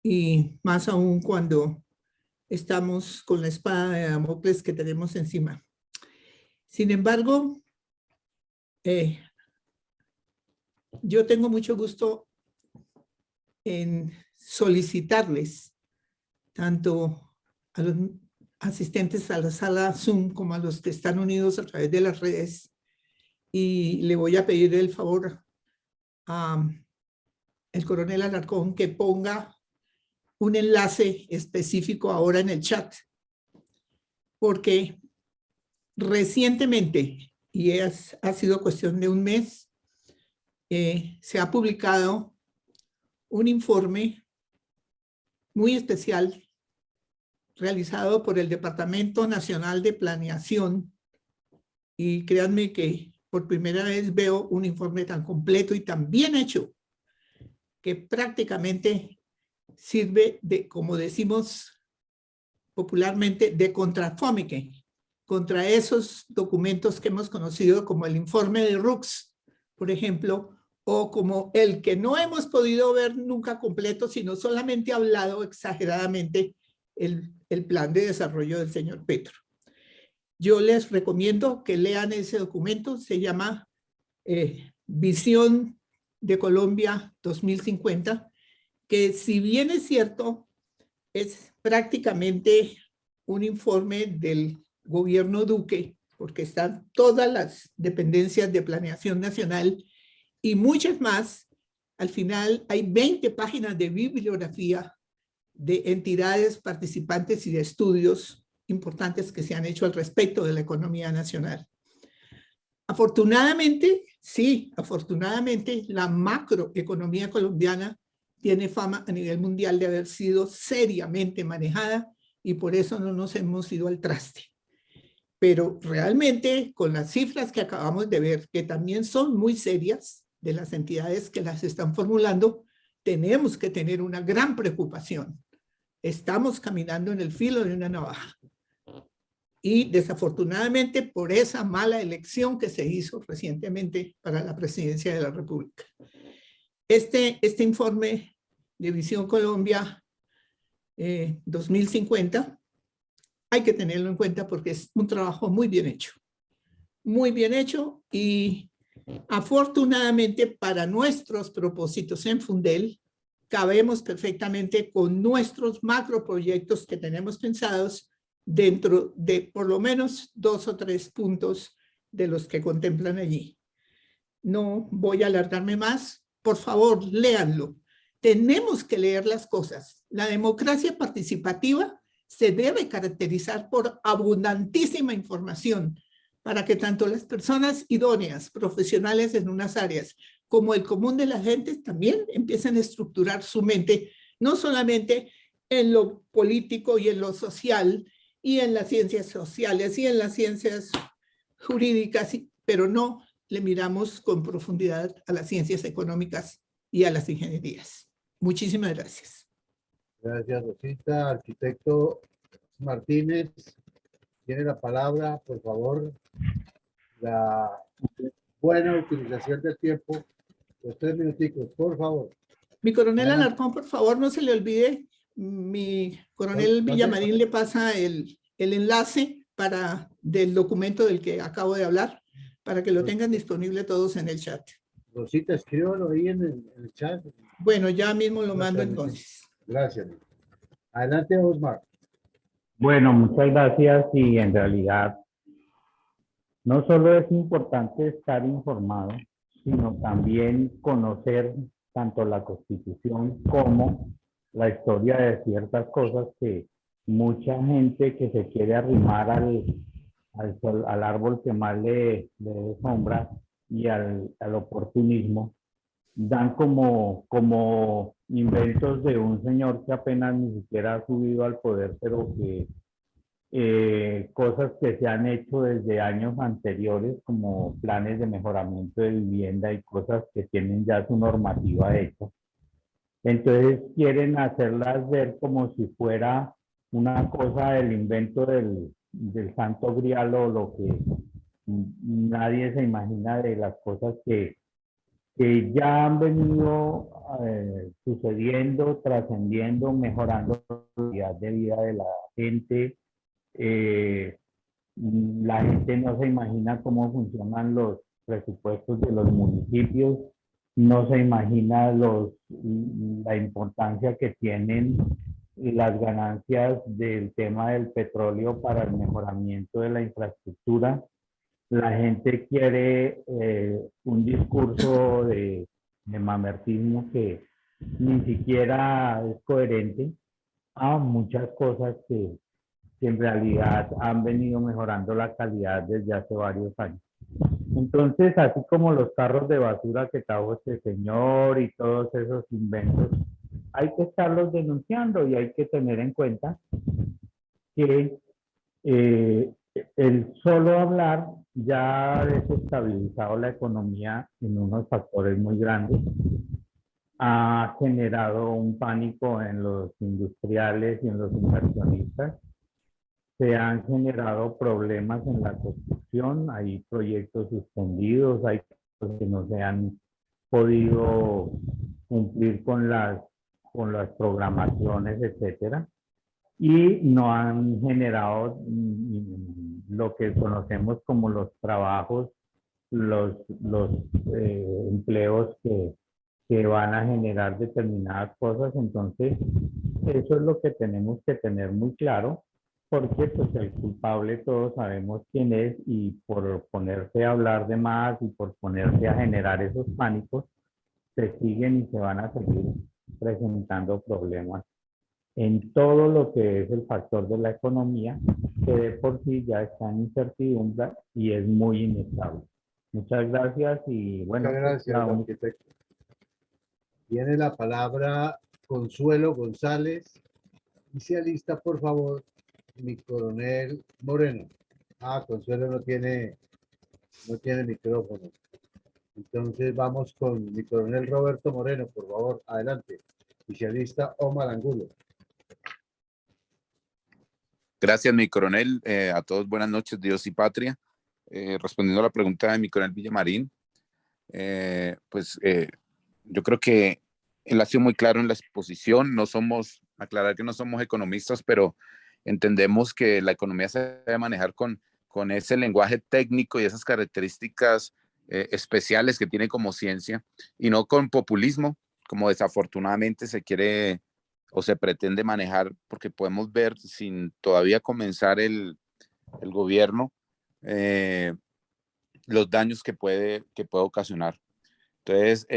y más aún cuando estamos con la espada de Damocles que tenemos encima. Sin embargo, yo tengo mucho gusto en solicitarles tanto a los asistentes a la sala Zoom como a los que están unidos a través de las redes, y le voy a pedir el favor a el coronel Alarcón que ponga un enlace específico ahora en el chat, porque recientemente, y ha sido cuestión de un mes, se ha publicado un informe muy especial realizado por el Departamento Nacional de Planeación, y créanme que por primera vez veo un informe tan completo y tan bien hecho que prácticamente sirve de, como decimos popularmente, de contrafómique contra esos documentos que hemos conocido como el informe de Rooks, por ejemplo, o como el que no hemos podido ver nunca completo, sino solamente hablado exageradamente, el plan de desarrollo del señor Petro. Yo les recomiendo que lean ese documento, se llama Visión de Colombia 2050, que si bien es cierto, es prácticamente un informe del gobierno Duque, porque están todas las dependencias de planeación nacional y muchas más. Al final hay 20 páginas de bibliografía de entidades participantes y de estudios importantes que se han hecho al respecto de la economía nacional. Afortunadamente, sí, afortunadamente, la macroeconomía colombiana tiene fama a nivel mundial de haber sido seriamente manejada, y por eso no nos hemos ido al traste. Pero realmente, con las cifras que acabamos de ver, que también son muy serias de las entidades que las están formulando, tenemos que tener una gran preocupación. Estamos caminando en el filo de una navaja. Y desafortunadamente por esa mala elección que se hizo recientemente para la presidencia de la República. Este informe de Visión Colombia 2050 hay que tenerlo en cuenta porque es un trabajo muy bien hecho. Muy bien hecho, y afortunadamente para nuestros propósitos en Fundel cabemos perfectamente con nuestros macroproyectos que tenemos pensados dentro de por lo menos 2 o 3 puntos de los que contemplan allí. No voy a alargarme más. Por favor, léanlo. Tenemos que leer las cosas. La democracia participativa se debe caracterizar por abundantísima información para que tanto las personas idóneas, profesionales en unas áreas, como el común de la gente también empiecen a estructurar su mente, no solamente en lo político y en lo social, y en las ciencias sociales y en las ciencias jurídicas, pero no le miramos con profundidad a las ciencias económicas y a las ingenierías. Muchísimas gracias. Gracias, Rosita. Arquitecto Martínez, tiene la palabra, por favor. La buena utilización del tiempo, los 3 minuticos, por favor. Mi coronel Alarcón, por favor, no se le olvide. Mi coronel Villamarín le pasa el enlace del documento del que acabo de hablar, para que lo tengan disponible todos en el chat. Rosita, escríbalo ahí en el chat. Bueno, ya mismo lo mando entonces. Gracias. Adelante, Osmar. Bueno, muchas gracias, y en realidad no solo es importante estar informado, sino también conocer tanto la Constitución como la historia de ciertas cosas que mucha gente que se quiere arrimar al árbol que más le dé sombra y al oportunismo, dan como inventos de un señor que apenas ni siquiera ha subido al poder, pero que cosas que se han hecho desde años anteriores, como planes de mejoramiento de vivienda y cosas que tienen ya su normativa hecha. Entonces quieren hacerlas ver como si fuera una cosa del invento del santo grial o lo que nadie se imagina de las cosas que ya han venido sucediendo, trascendiendo, mejorando la calidad de vida de la gente. La gente no se imagina cómo funcionan los presupuestos de los municipios, no se imagina la importancia que tienen las ganancias del tema del petróleo para el mejoramiento de la infraestructura. La gente quiere un discurso de mamertismo que ni siquiera es coherente a muchas cosas que en realidad han venido mejorando la calidad desde hace varios años. Entonces, así como los carros de basura que trajo este señor y todos esos inventos, hay que estarlos denunciando y hay que tener en cuenta que el solo hablar ya ha desestabilizado la economía en unos factores muy grandes, ha generado un pánico en los industriales y en los inversionistas, se han generado problemas en la construcción, hay proyectos suspendidos, hay cosas que no se han podido cumplir con las programaciones, etcétera, y no han generado lo que conocemos como los trabajos, los empleos que van a generar determinadas cosas. Entonces, eso es lo que tenemos que tener muy claro, porque pues el culpable todos sabemos quién es, y por ponerse a hablar de más y por ponerse a generar esos pánicos, se siguen y se van a seguir presentando problemas en todo lo que es el factor de la economía, que de por sí ya está en incertidumbre y es muy inestable. Muchas gracias y bueno, Muchas gracias, arquitecto. Tiene la palabra Consuelo González. Y se alista, por favor, mi coronel Moreno. Consuelo no tiene micrófono. Entonces vamos con mi coronel Roberto Moreno, por favor, adelante. Oficialista Omar Angulo. Gracias, mi coronel. A todos buenas noches, Dios y patria. Respondiendo a la pregunta de mi coronel Villamarín, yo creo que él ha sido muy claro en la exposición. Aclarar que no somos economistas, pero entendemos que la economía se debe manejar con ese lenguaje técnico y esas características especiales que tiene como ciencia, y no con populismo, como desafortunadamente se quiere o se pretende manejar, porque podemos ver sin todavía comenzar el gobierno los daños que puede ocasionar. Entonces,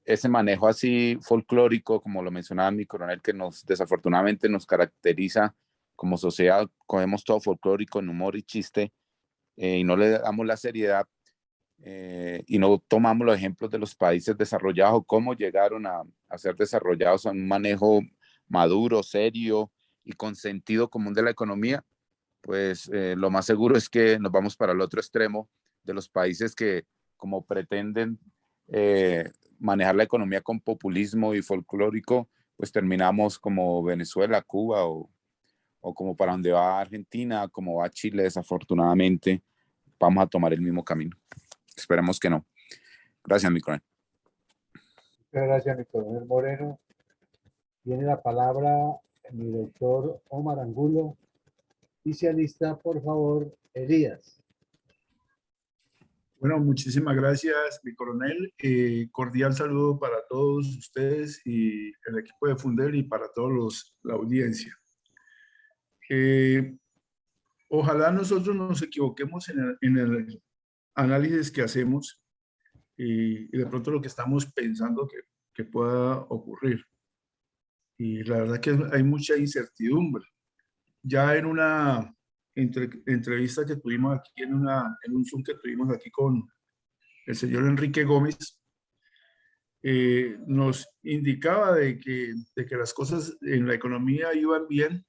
ese manejo así folclórico, como lo mencionaba mi coronel, que desafortunadamente nos caracteriza como sociedad, cogemos todo folclórico en humor y chiste, y no le damos la seriedad, y no tomamos los ejemplos de los países desarrollados o cómo llegaron a ser desarrollados en un manejo maduro, serio y con sentido común de la economía. Pues lo más seguro es que nos vamos para el otro extremo de los países que, como pretenden manejar la economía con populismo y folclórico, pues terminamos como Venezuela, Cuba o como para donde va Argentina, como va Chile. Desafortunadamente vamos a tomar el mismo camino. Esperemos que no. Gracias, mi coronel. Muchas gracias, mi coronel Moreno. Tiene la palabra mi doctor Omar Angulo. Y se alista, por favor, Elías. Bueno, muchísimas gracias, mi coronel. Cordial saludo para todos ustedes y el equipo de Fundel y para todos la audiencia. Ojalá nosotros nos equivoquemos en el análisis que hacemos y de pronto lo que estamos pensando que pueda ocurrir. y la verdad que hay mucha incertidumbre. Ya en una entrevista que tuvimos aquí, en un Zoom que tuvimos aquí con el señor Enrique Gómez, nos indicaba de que las cosas en la economía iban bien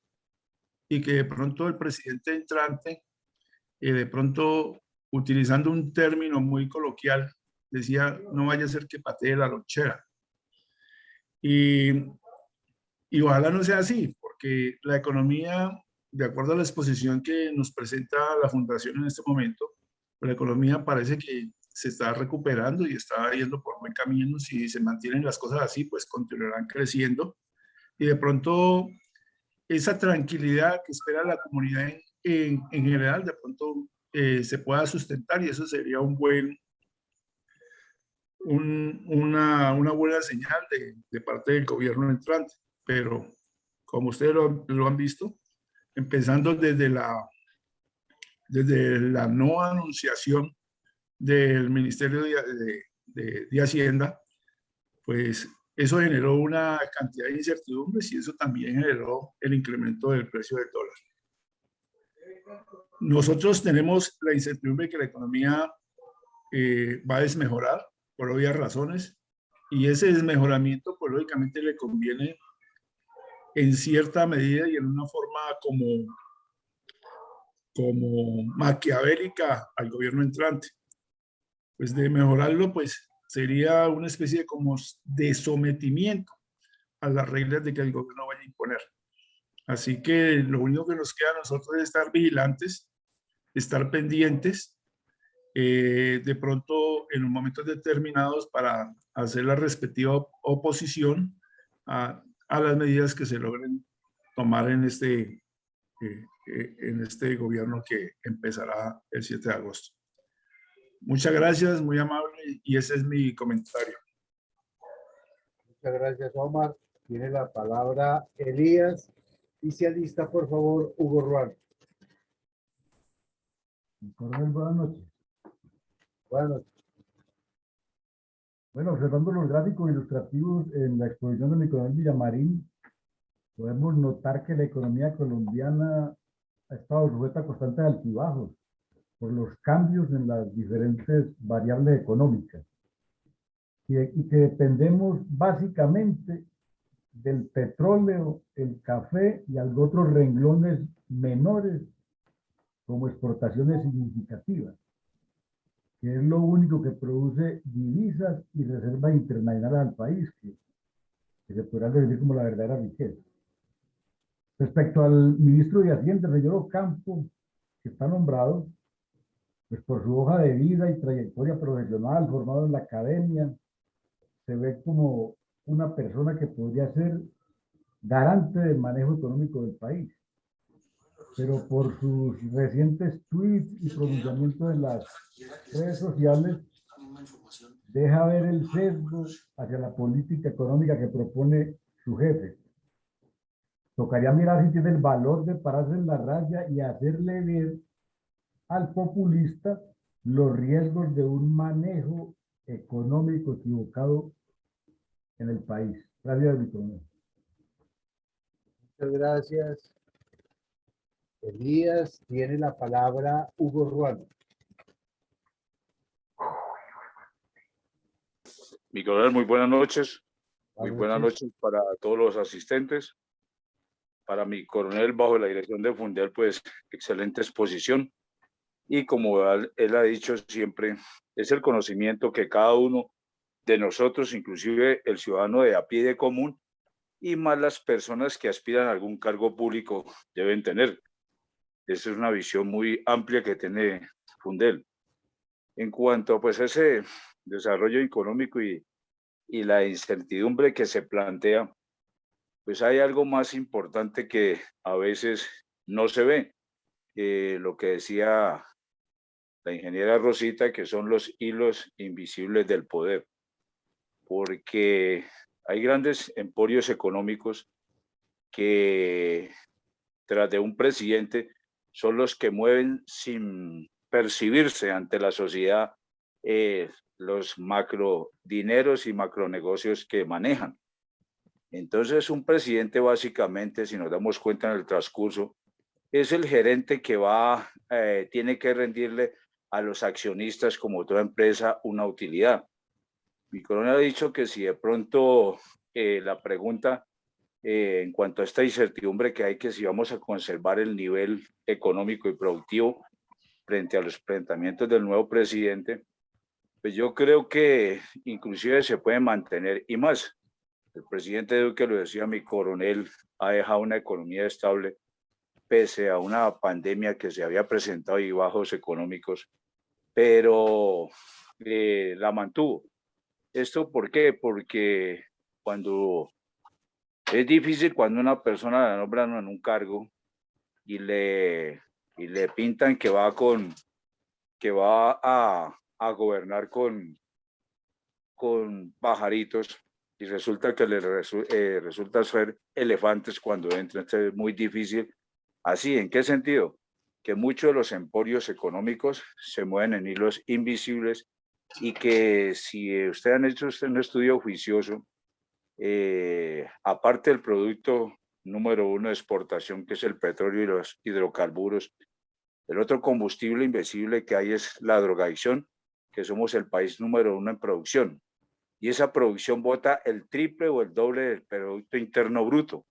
y que de pronto el presidente entrante, de pronto utilizando un término muy coloquial, decía, no vaya a ser que patee la lonchera. Y ojalá no sea así, porque la economía, de acuerdo a la exposición que nos presenta la Fundación en este momento, la economía parece que se está recuperando y está yendo por buen camino. Si se mantienen las cosas así, pues continuarán creciendo. Y de pronto, esa tranquilidad que espera la comunidad en general, de pronto se pueda sustentar, y eso sería una buena señal de parte del gobierno entrante. Pero como ustedes lo han visto, empezando desde la no anunciación del Ministerio de Hacienda, pues eso generó una cantidad de incertidumbres y eso también generó el incremento del precio del dólar. Nosotros tenemos la incertidumbre de que la economía va a desmejorar por obvias razones, y ese desmejoramiento, pues lógicamente le conviene en cierta medida y en una forma como maquiavélica al gobierno entrante. Pues de mejorarlo, pues sería una especie de como de sometimiento a las reglas de que el gobierno vaya a imponer. Así que lo único que nos queda a nosotros es estar vigilantes, estar pendientes, de pronto en momentos determinados para hacer la respectiva oposición a las medidas que se logren tomar en este gobierno que empezará el 7 de agosto. Muchas gracias, muy amable, y ese es mi comentario. Muchas gracias, Omar. Tiene la palabra Elías. Y se alista, por favor, Hugo Ruano. Coronel, buenas noches. Buenas noches. Bueno, observando los gráficos ilustrativos en la exposición de mi coronel Villamarín, podemos notar que la economía colombiana ha estado sujeta a constantes altibajos por los cambios en las diferentes variables económicas y que dependemos básicamente del petróleo, el café y algunos otros renglones menores como exportaciones significativas, que es lo único que produce divisas y reservas internacionales al país, que se podrán definir como la verdadera riqueza. Respecto al ministro de Hacienda, el señor Ocampo, que está nombrado, pues por su hoja de vida y trayectoria profesional, formado en la academia, se ve como una persona que podría ser garante del manejo económico del país. Pero por sus recientes tweets y pronunciamientos en las redes sociales, deja ver el sesgo hacia la política económica que propone su jefe. Tocaría mirar si tiene el valor de pararse en la raya y hacerle ver al populista los riesgos de un manejo económico equivocado en el país. Gracias, Víctor. Muchas gracias. Elías, tiene la palabra Hugo Ruano. Mi coronel, muy buenas noches. Muy buenas noches para todos los asistentes. Para mi coronel, bajo la dirección de Fundel, pues excelente exposición. Y como él ha dicho siempre, es el conocimiento que cada uno de nosotros, inclusive el ciudadano de a pie de común, y más las personas que aspiran a algún cargo público, deben tener. Esa es una visión muy amplia que tiene Fundel. En cuanto pues a ese desarrollo económico y la incertidumbre que se plantea, pues hay algo más importante que a veces no se ve. Lo que decía la ingeniera Rosita, que son los hilos invisibles del poder, porque hay grandes emporios económicos que tras de un presidente son los que mueven sin percibirse ante la sociedad los macrodineros y macronegocios que manejan. Entonces, un presidente básicamente, si nos damos cuenta en el transcurso, es el gerente que tiene que rendirle a los accionistas, como toda empresa, una utilidad. Mi coronel ha dicho que si de pronto la pregunta en cuanto a esta incertidumbre que hay, que si vamos a conservar el nivel económico y productivo frente a los planteamientos del nuevo presidente, pues yo creo que inclusive se puede mantener y más. El presidente Duque, lo decía mi coronel, ha dejado una economía estable pese a una pandemia que se había presentado y bajos económicos, pero la mantuvo. ¿Esto por qué? Porque es difícil cuando una persona la nombran en un cargo y le pintan que va a gobernar con pajaritos y resulta que resulta ser elefantes cuando entra. Entonces es muy difícil. Así, ¿en qué sentido? Que muchos de los emporios económicos se mueven en hilos invisibles y que si ustedes han hecho un estudio juicioso, aparte del producto número 1 de exportación, que es el petróleo y los hidrocarburos, el otro combustible invisible que hay es la drogadicción, que somos el país número 1 en producción. Y esa producción bota el triple o el doble del Producto Interno Bruto.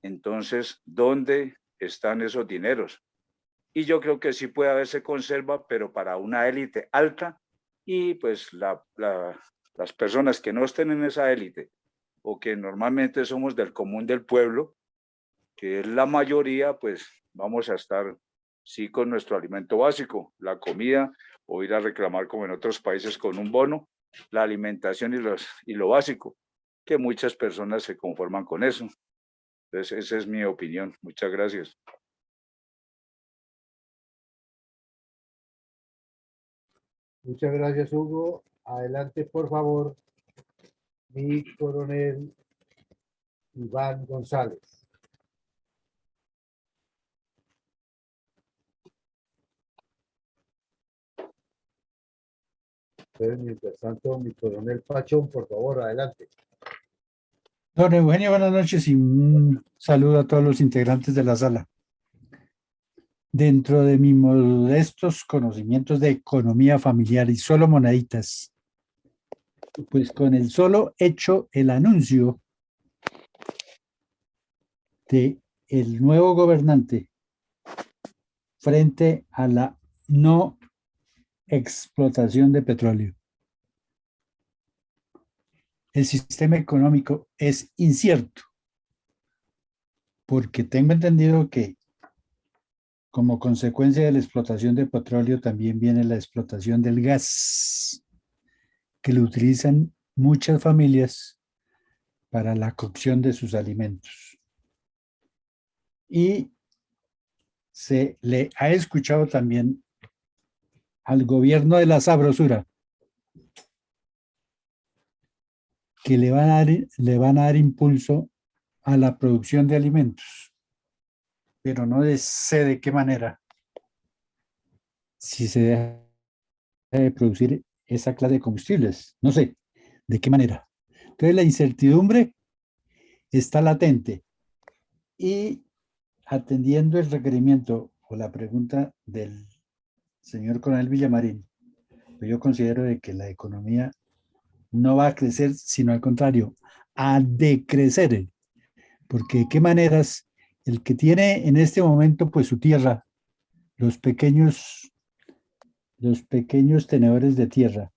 Entonces, ¿dónde están esos dineros? Y yo creo que sí puede haberse conserva, pero para una élite alta y pues las personas que no estén en esa élite o que normalmente somos del común del pueblo, que es la mayoría, pues vamos a estar sí con nuestro alimento básico, la comida, o ir a reclamar como en otros países con un bono, la alimentación y lo básico, que muchas personas se conforman con eso. Entonces, esa es mi opinión. Muchas gracias. Muchas gracias, Hugo. Adelante, por favor, mi coronel Iván González. Entonces, mientras tanto, mi coronel Pachón, por favor, adelante. Don Eugenio, buenas noches y un saludo a todos los integrantes de la sala. Dentro de mis modestos conocimientos de economía familiar y solo moneditas, pues con el solo hecho, el anuncio de el nuevo gobernante frente a la no explotación de petróleo. El sistema económico es incierto, porque tengo entendido que como consecuencia de la explotación de petróleo también viene la explotación del gas, que lo utilizan muchas familias para la cocción de sus alimentos. Y se le ha escuchado también al gobierno de la sabrosura que le van a dar impulso a la producción de alimentos, pero no sé de qué manera. Si se deja de producir esa clase de combustibles, no sé de qué manera. Entonces la incertidumbre está latente y atendiendo el requerimiento o la pregunta del señor coronel Villamarín, pues yo considero de que la economía no va a crecer, sino al contrario, a decrecer, porque de qué maneras el que tiene en este momento pues su tierra, los pequeños tenedores de tierra,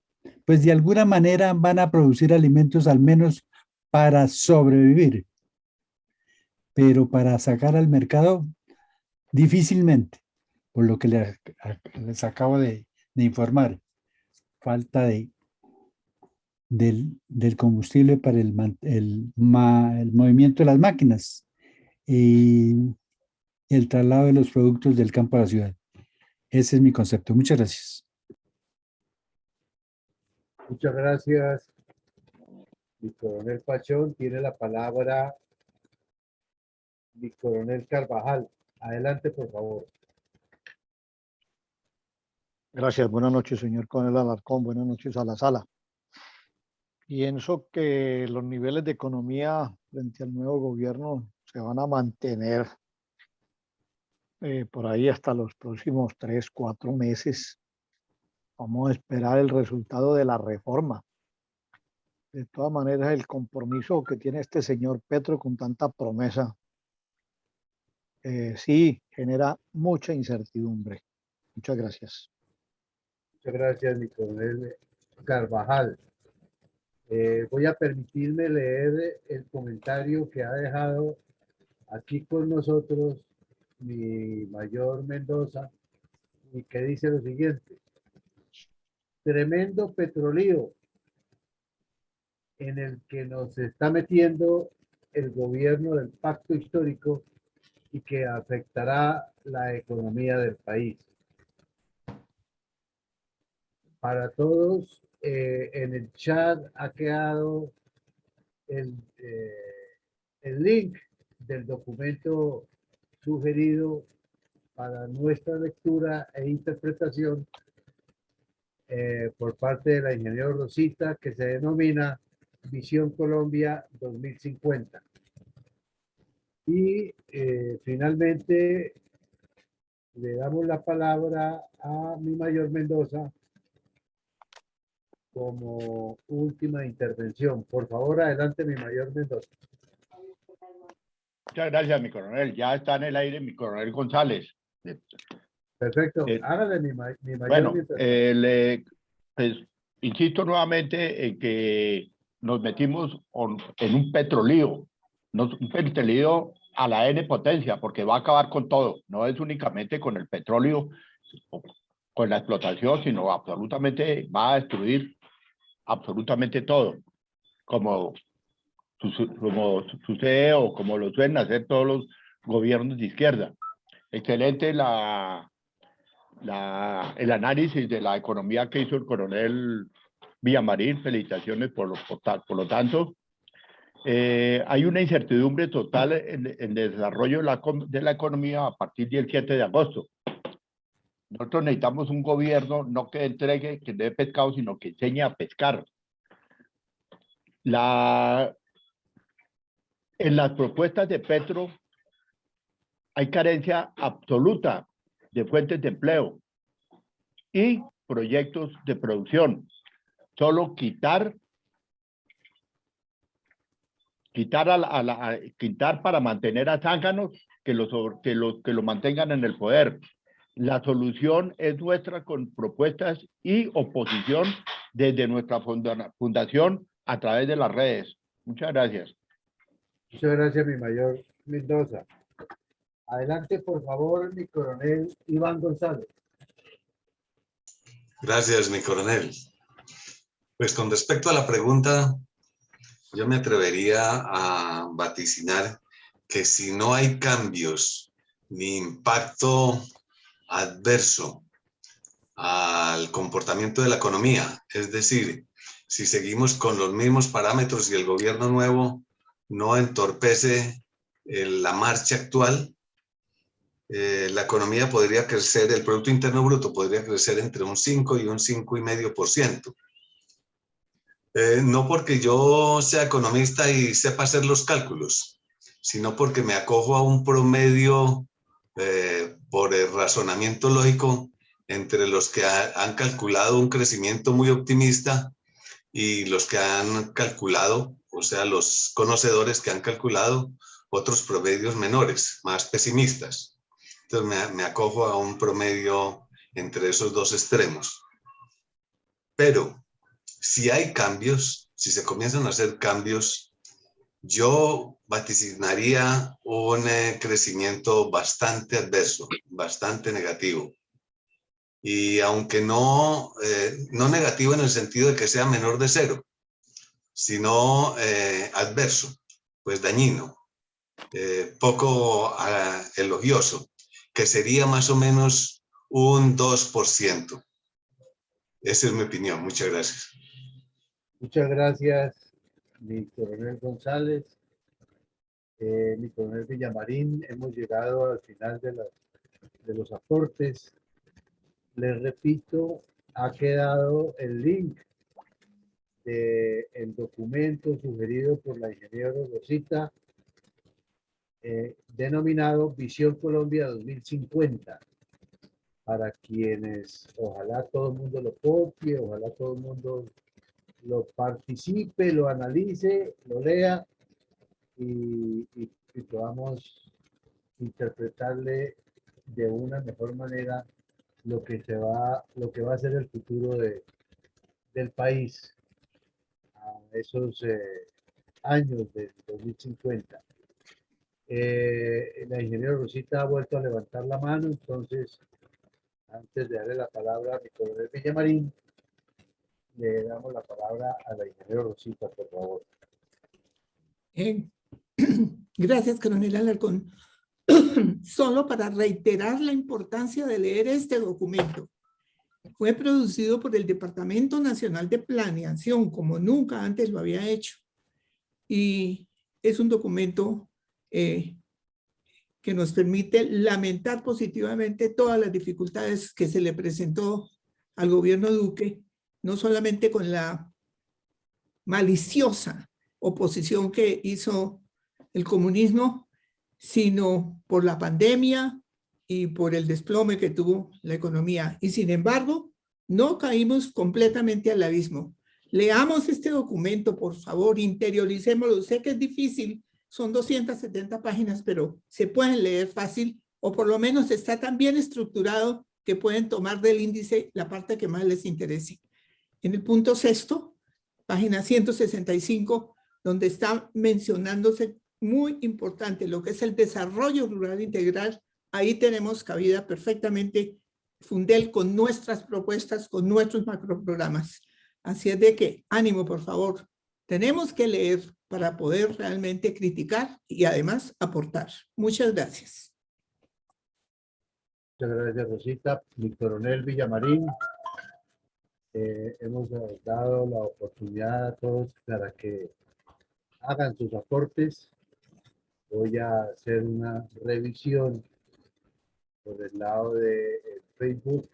pues de alguna manera van a producir alimentos al menos para sobrevivir, pero para sacar al mercado difícilmente, por lo que les acabo de informar, falta del combustible para el movimiento de las máquinas y el traslado de los productos del campo a la ciudad. Ese es mi concepto. Muchas gracias. Muchas gracias. Mi coronel Pachón, tiene la palabra mi coronel Carvajal. Adelante, por favor. Gracias. Buenas noches, señor coronel Alarcón. Buenas noches a la sala. Pienso que los niveles de economía frente al nuevo gobierno se van a mantener por ahí hasta los próximos 3, 4 meses. Vamos a esperar el resultado de la reforma. De todas maneras, el compromiso que tiene este señor Petro con tanta promesa, sí genera mucha incertidumbre. Muchas gracias. Muchas gracias, mi coronel Carvajal. Voy a permitirme leer el comentario que ha dejado aquí con nosotros mi mayor Mendoza y que dice lo siguiente: tremendo petrolío en el que nos está metiendo el gobierno del pacto histórico y que afectará la economía del país. Para todos, en el chat ha quedado el link del documento sugerido para nuestra lectura e interpretación por parte de la ingeniera Rosita, que se denomina Visión Colombia 2050. Y finalmente le damos la palabra a mi mayor Mendoza como última intervención. Por favor, adelante, mi mayor Mendoza. Muchas gracias, mi coronel. Ya está en el aire mi coronel González. Perfecto. Hágale mi mayor Bueno, intervención. pues, insisto nuevamente en que nos metimos en un petrolío, un petrolío a la N potencia, porque va a acabar con todo. No es únicamente con el petróleo, con la explotación, sino absolutamente va a destruir absolutamente todo, como sucede o como lo suelen hacer todos los gobiernos de izquierda. Excelente el análisis de la economía que hizo el coronel Villamarín. Felicitaciones por lo tanto. Hay una incertidumbre total en el desarrollo de la economía a partir del 7 de agosto. Nosotros necesitamos un gobierno no que entregue, que dé pescado, sino que enseñe a pescar. En las propuestas de Petro hay carencia absoluta de fuentes de empleo y proyectos de producción. Solo quitar para mantener a zánganos que lo mantengan en el poder. La solución es nuestra con propuestas y oposición desde nuestra fundación a través de las redes. Muchas gracias. Muchas gracias, mi mayor Mendoza. Adelante, por favor, mi coronel Iván González. Gracias, mi coronel. Pues con respecto a la pregunta, yo me atrevería a vaticinar que si no hay cambios ni impacto adverso al comportamiento de la economía, es decir, si seguimos con los mismos parámetros y el gobierno nuevo no entorpece la marcha actual, la economía podría crecer, el Producto Interno Bruto podría crecer entre un 5 y un 5,5%. No porque yo sea economista y sepa hacer los cálculos, sino porque me acojo a un promedio por el razonamiento lógico entre los que han calculado un crecimiento muy optimista y los que han calculado, o sea, los conocedores que han calculado otros promedios menores, más pesimistas. Entonces me acojo a un promedio entre esos dos extremos. Pero si hay cambios, si se comienzan a hacer cambios, yo vaticinaría un crecimiento bastante adverso, bastante negativo. Y aunque no negativo en el sentido de que sea menor de cero, sino adverso, pues dañino, poco elogioso, que sería más o menos un 2%. Esa es mi opinión. Muchas gracias. Muchas gracias, mi coronel González. Mi coronel Villamarín, hemos llegado al final de los aportes. Les repito, ha quedado el link del documento sugerido por la ingeniera Rosita, denominado Visión Colombia 2050, para quienes ojalá todo el mundo lo copie, ojalá todo el mundo lo participe, lo analice, lo lea y podamos interpretarle de una mejor manera lo que va a ser el futuro del país a esos años del 2050. La ingeniera Rosita ha vuelto a levantar la mano, entonces antes de darle la palabra a mi coronel Villamarín, le damos la palabra a la ingeniera Rosita, por favor. Gracias, coronel Alarcón. Solo para reiterar la importancia de leer este documento. Fue producido por el Departamento Nacional de Planeación, como nunca antes lo había hecho. Y es un documento que nos permite lamentar positivamente todas las dificultades que se le presentó al gobierno Duque, no solamente con la maliciosa oposición que hizo el comunismo, sino por la pandemia y por el desplome que tuvo la economía. Y sin embargo, no caímos completamente al abismo. Leamos este documento, por favor, interioricémoslo. Sé que es difícil, son 270 páginas, pero se pueden leer fácil, o por lo menos está tan bien estructurado que pueden tomar del índice la parte que más les interese. En el punto 6º, página 165, donde está mencionándose muy importante lo que es el desarrollo rural integral, ahí tenemos cabida perfectamente Fundel con nuestras propuestas, con nuestros macroprogramas. Así es de que, ánimo, por favor. Tenemos que leer para poder realmente criticar y además aportar. Muchas gracias. Muchas gracias, Rosita. Mi coronel Villamarín, hemos dado la oportunidad a todos para que hagan sus aportes. Voy a hacer una revisión por el lado de Facebook,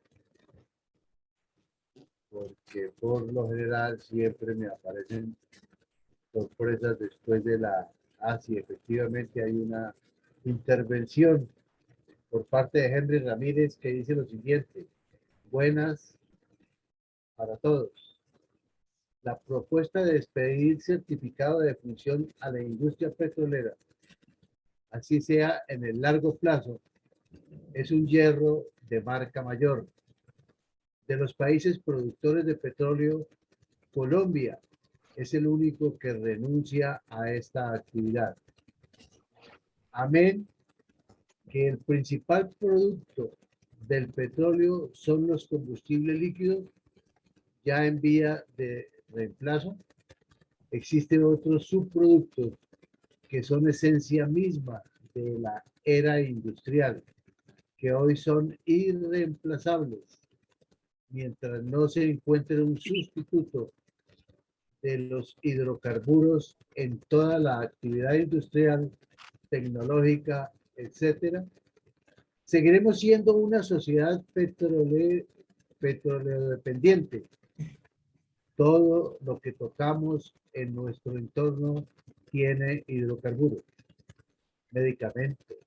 porque por lo general siempre me aparecen sorpresas después de sí, efectivamente hay una intervención por parte de Henry Ramírez que dice lo siguiente: buenas para todos. La propuesta de despedir certificado de función a la industria petrolera, así sea en el largo plazo, es un hierro de marca mayor. De los países productores de petróleo, Colombia es el único que renuncia a esta actividad. Amén, que el principal producto del petróleo son los combustibles líquidos, ya en vía de reemplazo. Existen otros subproductos que son esencia misma de la era industrial, que hoy son irreemplazables, mientras no se encuentre un sustituto de los hidrocarburos en toda la actividad industrial, tecnológica, etcétera. Seguiremos siendo una sociedad petroleodependiente. Todo lo que tocamos en nuestro entorno tiene hidrocarburos, medicamentos,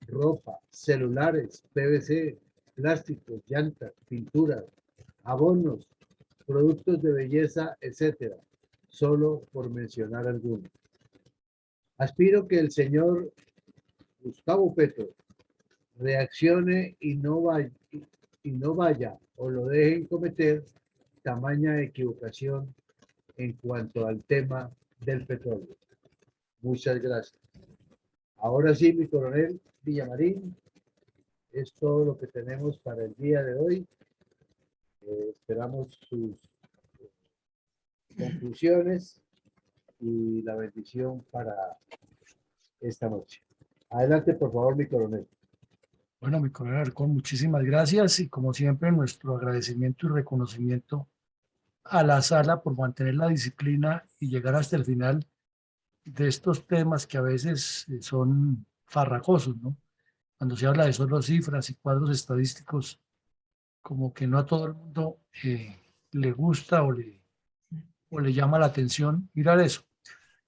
ropa, celulares, PVC, plásticos, llantas, pinturas, abonos, productos de belleza, etcétera, solo por mencionar algunos. Aspiro que el señor Gustavo Petro reaccione y no vaya o lo dejen cometer tamaña equivocación en cuanto al tema del petróleo. Muchas gracias. Ahora sí, mi coronel Villamarín, es todo lo que tenemos para el día de hoy. Esperamos sus conclusiones y la bendición para esta noche. Adelante, por favor, mi coronel. Bueno, mi coronel Alarcón, muchísimas gracias y como siempre nuestro agradecimiento y reconocimiento a la sala por mantener la disciplina y llegar hasta el final de estos temas que a veces son farragosos, ¿no? Cuando se habla de solo cifras y cuadros estadísticos, como que no a todo el mundo le gusta o o le llama la atención mirar eso.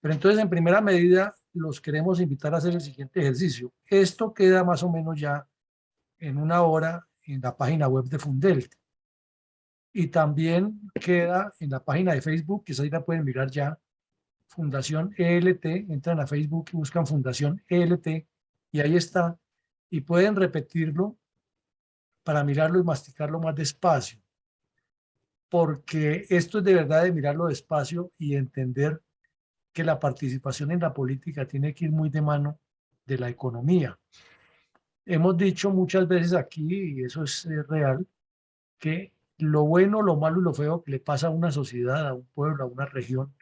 Pero entonces, en primera medida, los queremos invitar a hacer el siguiente ejercicio. Esto queda más o menos ya en una hora en la página web de Fundel. Y también queda en la página de Facebook, que esa ahí la pueden mirar ya, Fundación ELT. Entran a Facebook y buscan Fundación ELT y ahí está. Y pueden repetirlo para mirarlo y masticarlo más despacio. Porque esto es de verdad de mirarlo despacio y entender que la participación en la política tiene que ir muy de mano de la economía. Hemos dicho muchas veces aquí, y eso es real, que lo bueno, lo malo y lo feo que le pasa a una sociedad, a un pueblo, a una región,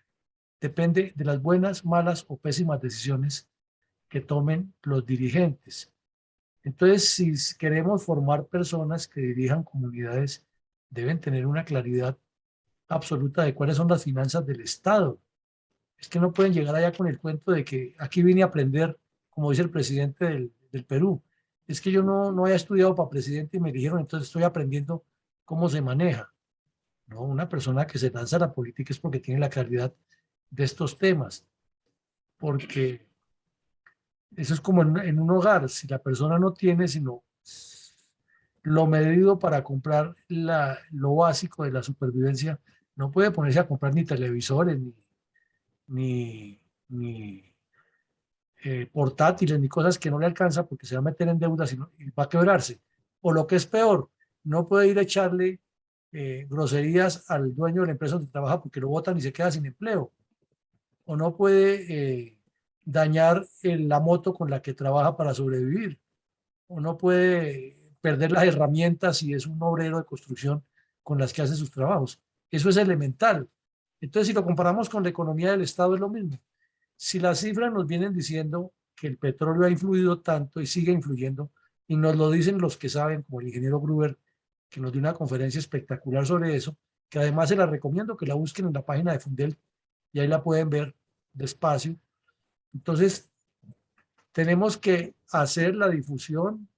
depende de las buenas, malas o pésimas decisiones que tomen los dirigentes. Entonces, si queremos formar personas que dirijan comunidades, deben tener una claridad absoluta de cuáles son las finanzas del Estado. Es que no pueden llegar allá con el cuento de que aquí vine a aprender, como dice el presidente del Perú. Es que yo no había estudiado para presidente y me dijeron, entonces estoy aprendiendo cómo se maneja. No, una persona que se lanza a la política es porque tiene la claridad de estos temas. Porque eso es como en un hogar. Si la persona no tiene sino lo medido para comprar lo básico de la supervivencia, no puede ponerse a comprar ni televisores, ni portátiles, ni cosas que no le alcanza porque se va a meter en deudas y va a quebrarse. O lo que es peor, no puede ir a echarle groserías al dueño de la empresa donde trabaja porque lo botan y se queda sin empleo. O no puede dañar la moto con la que trabaja para sobrevivir. O no puede perder las herramientas si es un obrero de construcción con las que hace sus trabajos. Eso es elemental. Entonces, si lo comparamos con la economía del Estado, es lo mismo. Si las cifras nos vienen diciendo que el petróleo ha influido tanto y sigue influyendo, y nos lo dicen los que saben, como el ingeniero Gruber, que nos dio una conferencia espectacular sobre eso, que además se la recomiendo que la busquen en la página de Fundel y ahí la pueden ver despacio. Entonces, tenemos que hacer la difusión,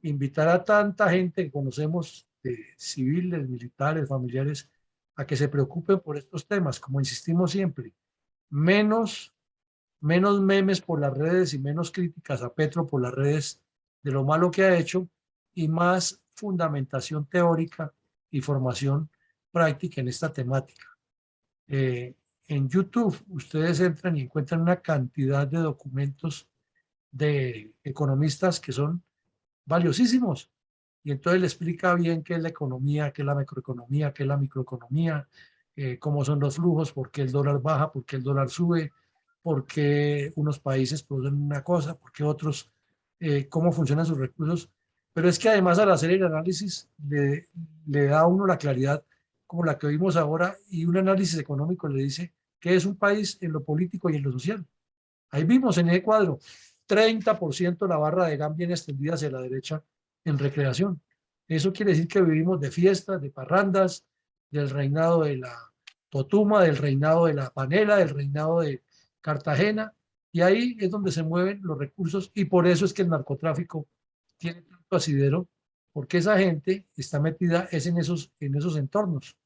invitar a tanta gente que conocemos, de civiles, militares, familiares, a que se preocupen por estos temas, como insistimos siempre, menos memes por las redes y menos críticas a Petro por las redes de lo malo que ha hecho y más fundamentación teórica y formación práctica en esta temática. En YouTube ustedes entran y encuentran una cantidad de documentos de economistas que son valiosísimos y entonces le explica bien qué es la economía, qué es la macroeconomía, qué es la microeconomía, cómo son los flujos, por qué el dólar baja, por qué el dólar sube, por qué unos países producen una cosa, por qué otros, cómo funcionan sus recursos. Pero es que además al hacer el análisis le da a uno la claridad como la que vimos ahora y un análisis económico le dice qué es un país en lo político y en lo social. Ahí vimos en ese cuadro 30% la barra de GAN bien extendida hacia la derecha en recreación. Eso quiere decir que vivimos de fiestas, de parrandas, del reinado de la Totuma, del reinado de la Panela, del reinado de Cartagena, y ahí es donde se mueven los recursos y por eso es que el narcotráfico tiene tanto asidero, porque esa gente está metida es en esos entornos,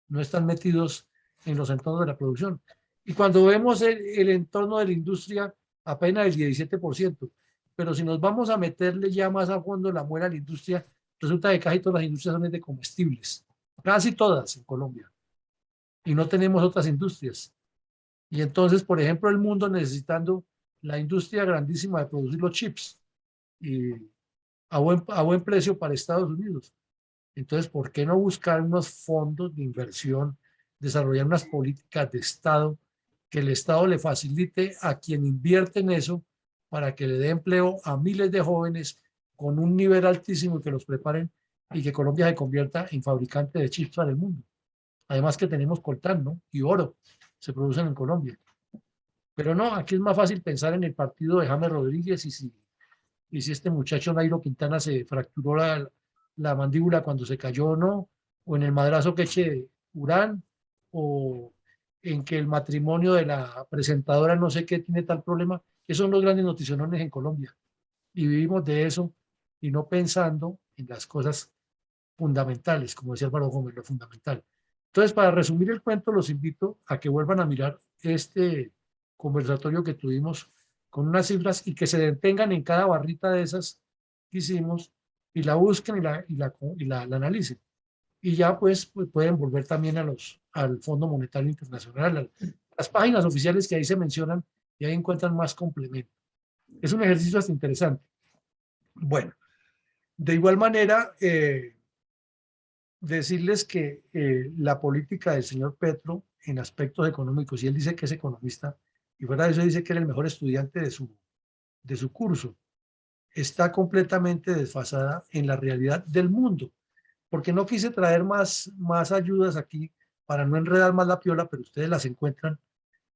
no están metidos en los entornos de la producción. Y cuando vemos el entorno de la industria, apenas el 17%, pero si nos vamos a meterle ya más a fondo la muela a la industria, resulta que casi todas las industrias son de comestibles, casi todas en Colombia, y no tenemos otras industrias. Y entonces, por ejemplo, el mundo necesitando la industria grandísima de producir los chips y a buen precio para Estados Unidos. Entonces, ¿por qué no buscar unos fondos de inversión, desarrollar unas políticas de Estado que el Estado le facilite a quien invierte en eso para que le dé empleo a miles de jóvenes con un nivel altísimo y que los preparen y que Colombia se convierta en fabricante de chips para el mundo? Además que tenemos coltán, ¿no? Y oro se producen en Colombia. Pero no, aquí es más fácil pensar en el partido de James Rodríguez y si este muchacho Nairo Quintana se fracturó la mandíbula cuando se cayó o no, o en el madrazo que eche Urán, o en que el matrimonio de la presentadora no sé qué tiene tal problema. Esos son los grandes noticionones en Colombia. Y vivimos de eso y no pensando en las cosas fundamentales, como decía Álvaro Gómez, lo fundamental. Entonces, para resumir el cuento, los invito a que vuelvan a mirar este conversatorio que tuvimos con unas cifras y que se detengan en cada barrita de esas que hicimos y la busquen y la analicen. Y ya pues pueden volver también al Fondo Monetario Internacional, a las páginas oficiales que ahí se mencionan y ahí encuentran más complemento. Es un ejercicio hasta interesante. Bueno, de igual manera, decirles que la política del señor Petro en aspectos económicos, y él dice que es economista, y fuera de eso dice que era el mejor estudiante de su curso, está completamente desfasada en la realidad del mundo, porque no quise traer más ayudas aquí para no enredar más la piola, pero ustedes las encuentran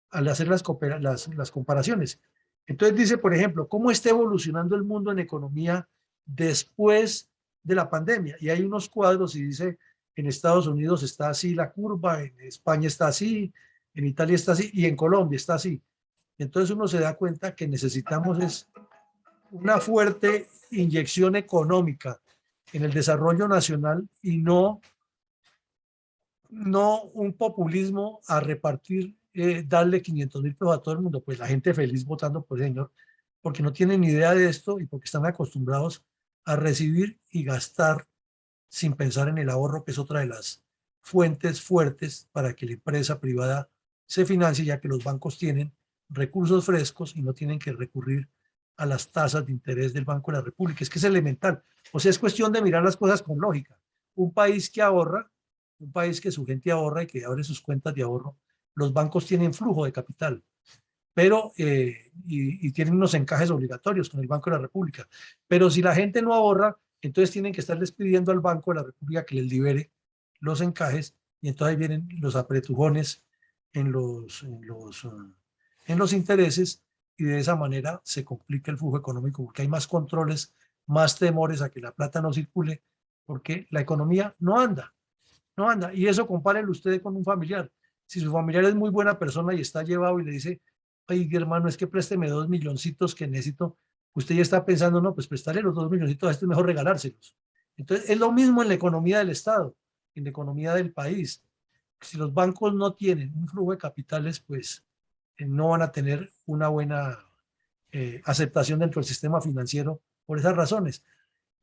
al hacer las comparaciones. Entonces dice, por ejemplo, cómo está evolucionando el mundo en economía después de la pandemia. Y hay unos cuadros y dice, en Estados Unidos está así la curva, en España está así, en Italia está así y en Colombia está así. Entonces uno se da cuenta que necesitamos es una fuerte inyección económica en el desarrollo nacional y no un populismo a repartir, darle 500.000 pesos a todo el mundo. Pues la gente feliz votando por el señor, porque no tienen ni idea de esto y porque están acostumbrados a recibir y gastar sin pensar en el ahorro, que es otra de las fuentes fuertes para que la empresa privada se financie, ya que los bancos tienen recursos frescos y no tienen que recurrir a las tasas de interés del Banco de la República. Es que es elemental. O sea, es cuestión de mirar las cosas con lógica. Un país que ahorra, un país que su gente ahorra y que abre sus cuentas de ahorro, los bancos tienen flujo de capital, pero y tienen unos encajes obligatorios con el Banco de la República. Pero si la gente no ahorra, entonces tienen que estarles pidiendo al Banco de la República que les libere los encajes y entonces vienen los apretujones en los intereses y de esa manera se complica el flujo económico porque hay más controles, más temores a que la plata no circule porque la economía no anda. No anda. Y eso compárelo usted con un familiar. Si su familiar es muy buena persona y está llevado y le dice, ay, hermano, es que présteme 2 milloncitos que necesito, usted ya está pensando, no, pues prestarle los 2 milloncitos a este, es mejor regalárselos. Entonces, es lo mismo en la economía del Estado, en la economía del país. Si los bancos no tienen un flujo de capitales, pues no van a tener una buena aceptación dentro del sistema financiero por esas razones.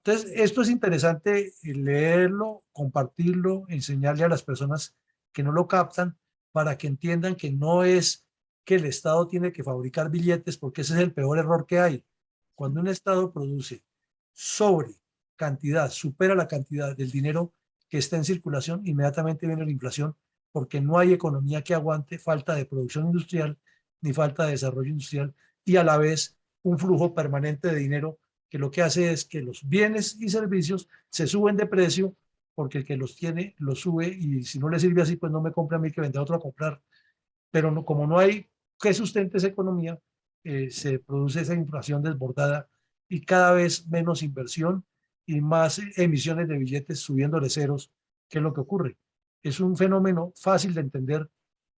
Entonces, esto es interesante leerlo, compartirlo, enseñarle a las personas que no lo captan para que entiendan que no es que el Estado tiene que fabricar billetes, porque ese es el peor error que hay. Cuando un Estado produce sobre cantidad, supera la cantidad del dinero que está en circulación, inmediatamente viene la inflación, porque no hay economía que aguante falta de producción industrial ni falta de desarrollo industrial y a la vez un flujo permanente de dinero que lo que hace es que los bienes y servicios se suben de precio porque el que los tiene los sube y si no le sirve así, pues no me compra a mí que vendrá otro a comprar. Pero no, como no hay que sustente esa economía, se produce esa inflación desbordada y cada vez menos inversión y más emisiones de billetes subiéndole ceros, que es lo que ocurre. Es un fenómeno fácil de entender,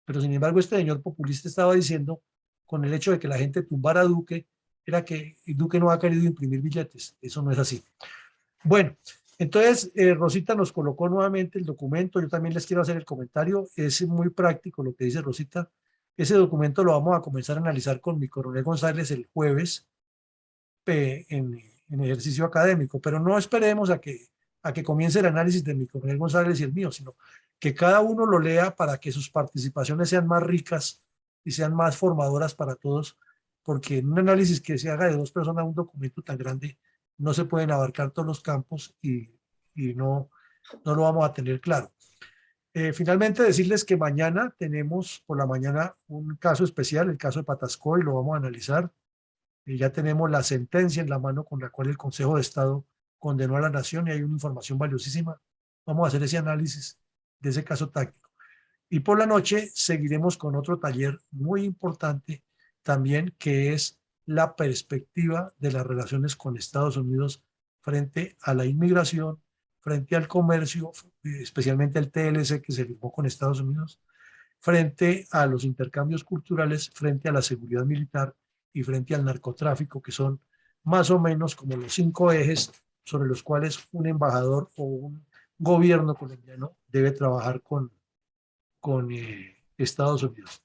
pero sin embargo este señor populista estaba diciendo con el hecho de que la gente tumbara a Duque, era que Duque no ha querido imprimir billetes. Eso no es así. Bueno, entonces Rosita nos colocó nuevamente el documento. Yo también les quiero hacer el comentario. Es muy práctico lo que dice Rosita. Ese documento lo vamos a comenzar a analizar con mi coronel González el jueves en ejercicio académico, pero no esperemos a que comience el análisis de mi coronel González y el mío, sino que cada uno lo lea para que sus participaciones sean más ricas y sean más formadoras para todos, porque en un análisis que se haga de 2 personas, un documento tan grande, no se pueden abarcar todos los campos y no lo vamos a tener claro. Finalmente decirles que mañana tenemos por la mañana un caso especial, el caso de Patascoy, lo vamos a analizar. Ya tenemos la sentencia en la mano con la cual el Consejo de Estado condenó a la nación y hay una información valiosísima. Vamos a hacer ese análisis de ese caso táctico. Y por la noche seguiremos con otro taller muy importante también, que es la perspectiva de las relaciones con Estados Unidos frente a la inmigración, frente al comercio, especialmente el TLC que se firmó con Estados Unidos, frente a los intercambios culturales, frente a la seguridad militar y frente al narcotráfico, que son más o menos como los 5 ejes sobre los cuales un embajador o un gobierno colombiano debe trabajar con con Estados Unidos.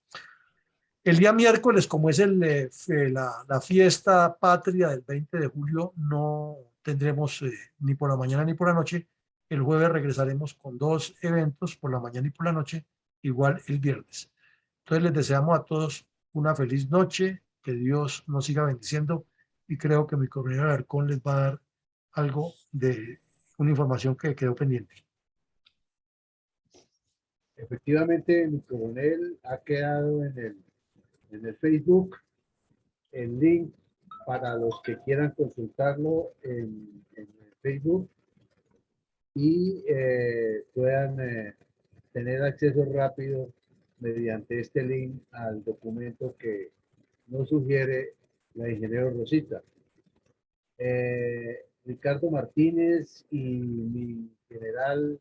El día miércoles, como es la fiesta patria del 20 de julio, no tendremos ni por la mañana ni por la noche. El jueves regresaremos con 2 eventos, por la mañana y por la noche, igual el viernes. Entonces les deseamos a todos una feliz noche, que Dios nos siga bendiciendo y creo que mi coronel Alarcón les va a dar algo de una información que quedó pendiente. Efectivamente, mi coronel, ha quedado en el Facebook el link para los que quieran consultarlo en el Facebook y puedan tener acceso rápido mediante este link al documento que nos sugiere la ingeniero Rosita. Ricardo Martínez y mi general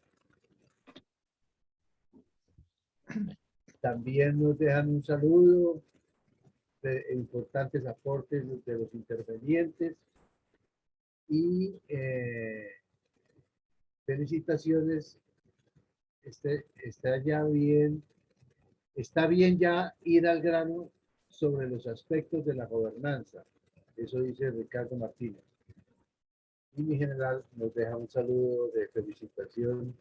también nos dejan un saludo de importantes aportes de los intervenientes y felicitaciones. Está bien ya ir al grano sobre los aspectos de la gobernanza. Eso dice Ricardo Martínez. Y mi general nos deja un saludo de felicitación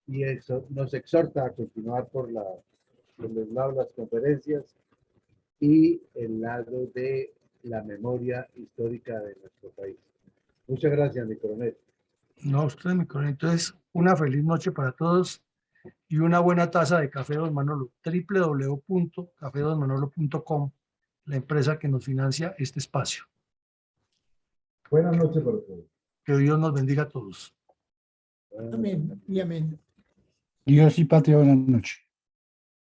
y nos exhorta a continuar por los lados de las conferencias y el lado de la memoria histórica de nuestro país. Muchas gracias, mi coronel. No, usted, mi coronel. Entonces, una feliz noche para todos y una buena taza de café Don Manolo. www.cafedonmanolo.com, la empresa que nos financia este espacio. Buenas noches para todos. Que Dios nos bendiga a todos. Amén y amén. Dios y patria, buenas noches.